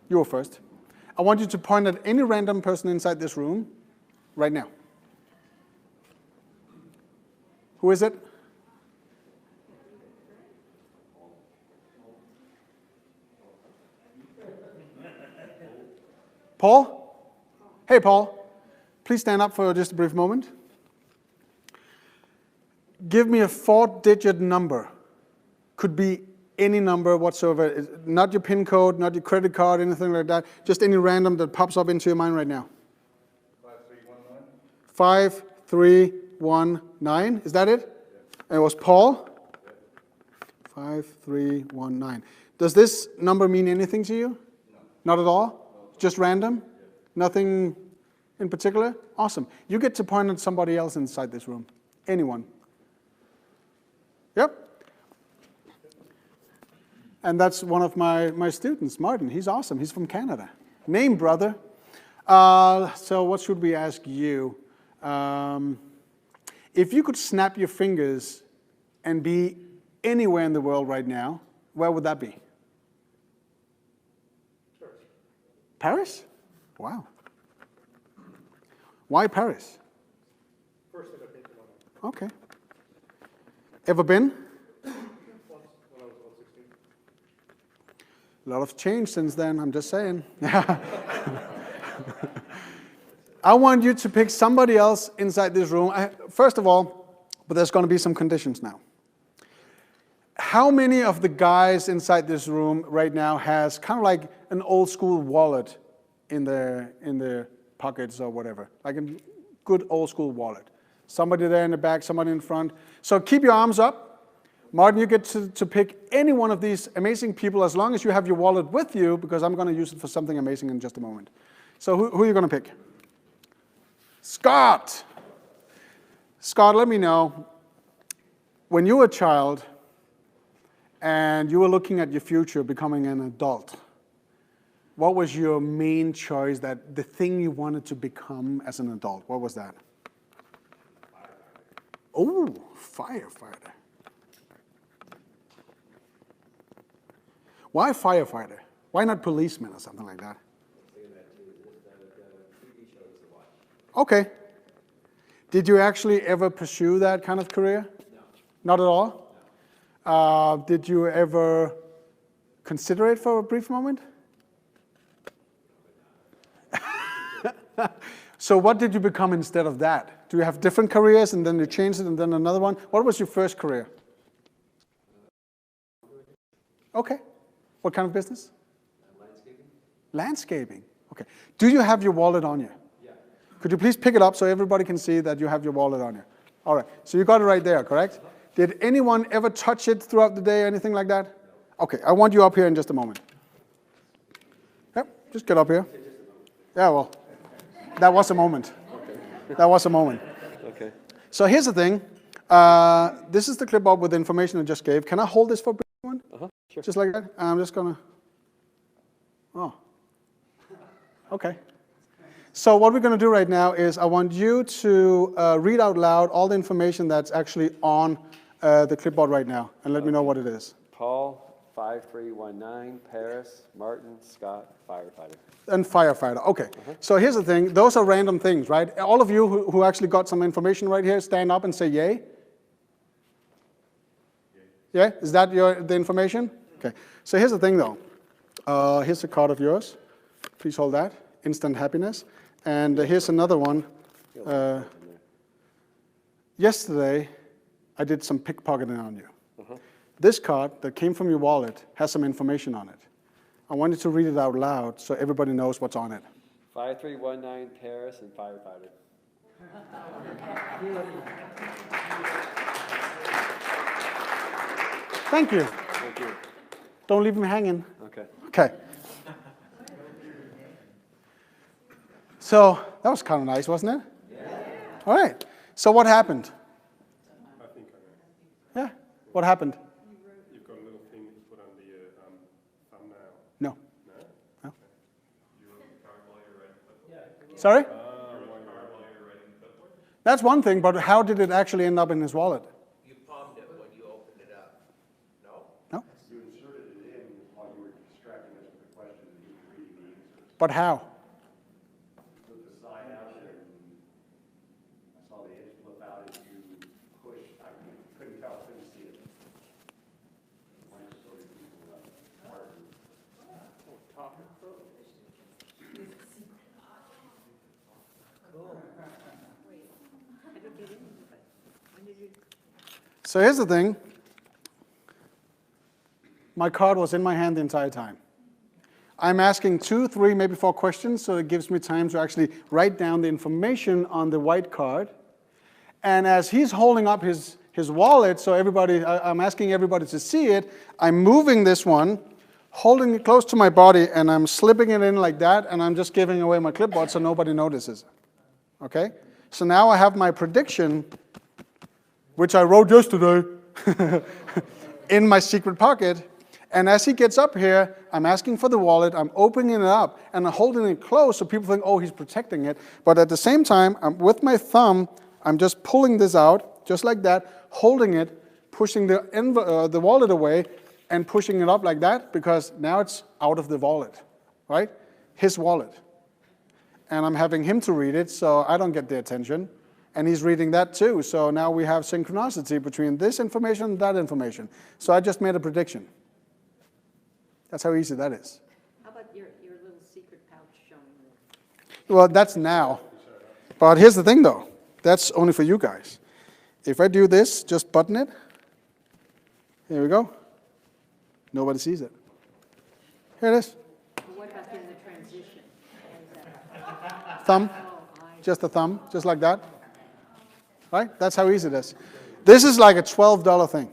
Speaker 1: You were first. I want you to point at any random person inside this room right now. Who is it? Paul? Hey, Paul. Please stand up for just a brief moment. Give me a 4-digit number. Could be any number whatsoever, not your PIN code, not your credit card, anything like that, just any random that pops up into your mind right now. 5319, is that it? And it was Paul? 5319. Does this number mean anything to you? No. Not at all? Just random? Nothing in particular? Awesome. You get to point at somebody else inside this room. Anyone. Yep. And that's one of my students, Martin. He's awesome. He's from Canada. Name, brother. So what should we ask you? If you could snap your fingers and be anywhere in the world right now, where would that be? Paris? Wow. Why Paris?
Speaker 8: First thing I think about.
Speaker 1: Okay. Ever been?
Speaker 8: Once, when I was about 16.
Speaker 1: A lot of change since then, I'm just saying. I want you to pick somebody else inside this room. First of all, but there's going to be some conditions now. How many of the guys inside this room right now has kind of like an old school wallet in their pockets or whatever? Like a good old school wallet. Somebody there in the back, somebody in front. So keep your arms up. Martin, you get to pick any one of these amazing people as long as you have your wallet with you, because I'm going to use it for something amazing in just a moment. So who are you going to pick? Scott. Scott, let me know, when you were a child and you were looking at your future becoming an adult, what was your main choice, that the thing you wanted to become as an adult? What was that? Oh, firefighter. Why firefighter? Why not policeman or something like that? Okay. Did you actually ever pursue that kind of career? No. Not at all? No. Did you ever consider it for a brief moment? So what did you become instead of that? Do you have different careers and then you changed it and then another one? What was your first career? Okay. What kind of business?
Speaker 5: Landscaping.
Speaker 1: Landscaping. Okay. Do you have your wallet on you? Yeah. Could you please pick it up so everybody can see that you have your wallet on you? All right. So you got it right there, correct? Did anyone ever touch it throughout the day or anything like that? No. Okay. I want you up here in just a moment. Yep. Just get up here. Yeah, well, that was a moment. Okay. That was a moment.
Speaker 5: Okay.
Speaker 1: So here's the thing. This is the clipboard with the information I just gave. Can I hold this for a brief moment?
Speaker 5: Sure.
Speaker 1: Just like that? I'm just going to... Oh. Okay. So what we're going to do right now is I want you to read out loud all the information that's actually on the clipboard right now, and let me know what it is.
Speaker 5: Paul, 5319, Paris, Martin, Scott, firefighter.
Speaker 1: And firefighter. Okay. So here's the thing. Those are random things, right? All of you who actually got some information right here, stand up and say yay. Yeah? Is that the information? Okay. So here's the thing, though. Here's a card of yours. Please hold that. Instant happiness. And here's another one. Yesterday, I did some pickpocketing on you. This card that came from your wallet has some information on it. I want you to read it out loud so everybody knows what's on it.
Speaker 5: 5319, Paris, and firefighter.
Speaker 1: Thank you.
Speaker 5: Thank you.
Speaker 1: Don't leave him hanging.
Speaker 5: Okay.
Speaker 1: Okay. So that was kind of nice, wasn't it? Yeah. All right. So what happened?
Speaker 12: I think I know.
Speaker 1: Yeah. What happened?
Speaker 12: You've got a little thing that you put on the thumbnail.
Speaker 1: No.
Speaker 12: No?
Speaker 1: No.
Speaker 12: You wrote the card while you're writing.
Speaker 1: Sorry?
Speaker 12: While you're writing the clipboard?
Speaker 1: That's one thing, but how did it actually end up in his wallet?
Speaker 7: You palmed it when you opened it up. No?
Speaker 1: No.
Speaker 11: You inserted it in while you were distracting us with the questions and you were reading the answers.
Speaker 1: But how?
Speaker 11: Put the side out and I saw the edge flip out as you pushed. I couldn't tell, couldn't see it. Mine was sort of people apart. So here's the thing.
Speaker 1: my card was in my hand the entire time. I'm asking 2, 3, maybe 4 questions, so it gives me time to actually write down the information on the white card. And as he's holding up his wallet, so I'm asking everybody to see it, I'm moving this one, holding it close to my body, and I'm slipping it in like that, and I'm just giving away my clipboard so nobody notices it. Okay? So now I have my prediction, which I wrote yesterday, in my secret pocket. And as he gets up here, I'm asking for the wallet, I'm opening it up, and I'm holding it close so people think, oh, he's protecting it. But at the same time, with my thumb, I'm just pulling this out, just like that, holding it, pushing the wallet away, and pushing it up like that, because now it's out of the wallet, right? His wallet. And I'm having him to read it, so I don't get the attention. And he's reading that too, so now we have synchronicity between this information and that information. So I just made a prediction. That's how easy that is.
Speaker 4: How about your little secret pouch showing this?
Speaker 1: Well, that's now. But here's the thing, though. That's only for you guys. If I do this, just button it. Here we go. Nobody sees it. Here it is.
Speaker 4: But what about in the transition?
Speaker 1: Thumb. Just a thumb, just like that. Right? That's how easy it is. This is like a $12 thing.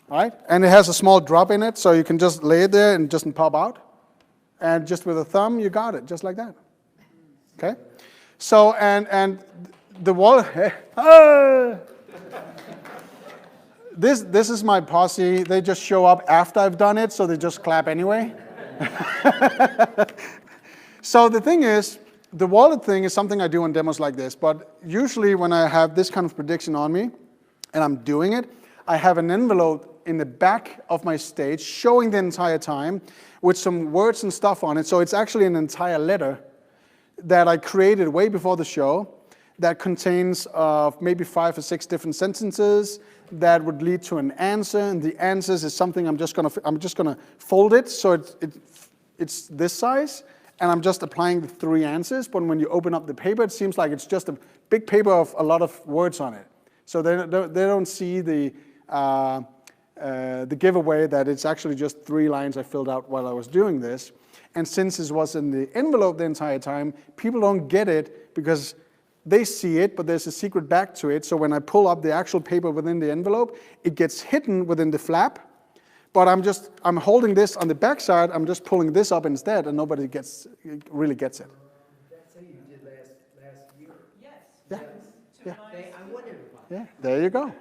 Speaker 1: Right? And it has a small drop in it, so you can just lay it there and it doesn't pop out. And just with a thumb, you got it, just like that. Okay? So, and the wallet, this is my posse. They just show up after I've done it, so they just clap anyway. So the thing is, the wallet thing is something I do on demos like this, but usually when I have this kind of prediction on me, and I'm doing it, I have an envelope in the back of my stage showing the entire time with some words and stuff on it. So it's actually an entire letter that I created way before the show that contains maybe 5 or 6 different sentences that would lead to an answer. And the answers is something I'm just gonna fold it so it's this size, and I'm just applying the 3 answers. But when you open up the paper, it seems like it's just a big paper of a lot of words on it. So they don't see the giveaway that it's actually just 3 lines I filled out while I was doing this. And since it was in the envelope the entire time, people don't get it because they see it, but there's a secret back to it. So when I pull up the actual paper within the envelope, it gets hidden within the flap. But I'm holding this on the back side, I'm just pulling this up instead, and nobody really gets it.
Speaker 9: That's how you did last year.
Speaker 2: Yes.
Speaker 1: Yeah. Yeah.
Speaker 9: I wondered about
Speaker 1: Yeah, there you go.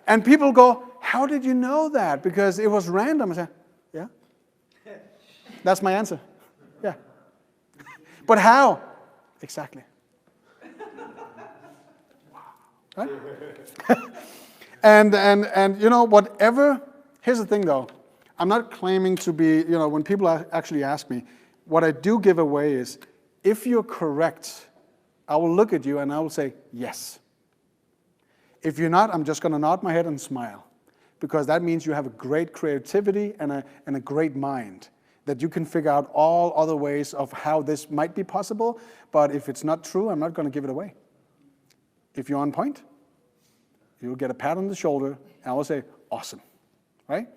Speaker 1: And people go, how did you know that? Because it was random. I say, yeah. That's my answer. Yeah. But how? Exactly. Right? and you know, whatever, here's the thing though. I'm not claiming to be, you know, when people actually ask me, what I do give away is, if you're correct, I will look at you and I will say, yes. If you're not, I'm just going to nod my head and smile, because that means you have a great creativity and a great mind, that you can figure out all other ways of how this might be possible. But if it's not true, I'm not going to give it away. If you're on point, you'll get a pat on the shoulder, and I will say, awesome, right?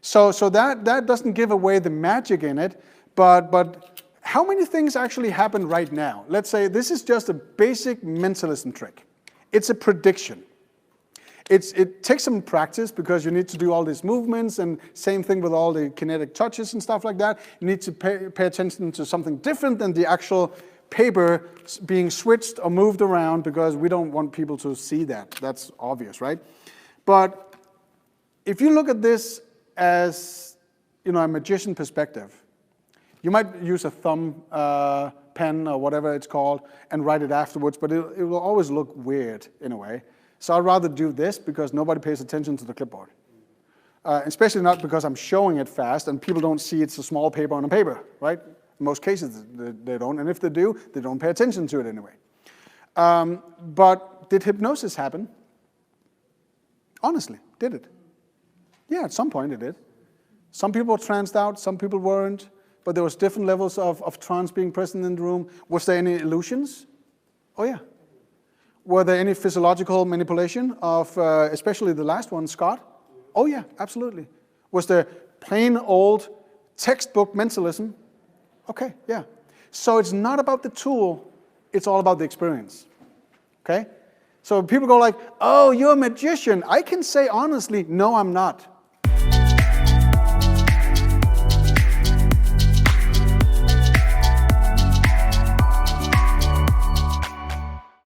Speaker 1: So that doesn't give away the magic in it, but how many things actually happen right now? Let's say this is just a basic mentalism trick. It's a prediction. It takes some practice because you need to do all these movements, and same thing with all the kinetic touches and stuff like that. You need to pay attention to something different than the actual paper being switched or moved around, because we don't want people to see that. That's obvious, right? But if you look at this as, you know, a magician perspective, you might use a thumb pen or whatever it's called and write it afterwards, but it will always look weird in a way. So I'd rather do this because nobody pays attention to the clipboard. Especially not because I'm showing it fast and people don't see it's a small paper on a paper, right? In most cases they don't, and if they do, they don't pay attention to it anyway. But did hypnosis happen? Honestly, did it? Yeah, at some point it did. Some people were tranced out, some people weren't, but there was different levels of trance being present in the room. Was there any illusions? Oh yeah. Were there any physiological manipulation of, especially the last one, Scott? Oh yeah, absolutely. Was there plain old textbook mentalism? Okay, yeah. So it's not about the tool, it's all about the experience. Okay? So people go like, oh, you're a magician. I can say honestly, no, I'm not.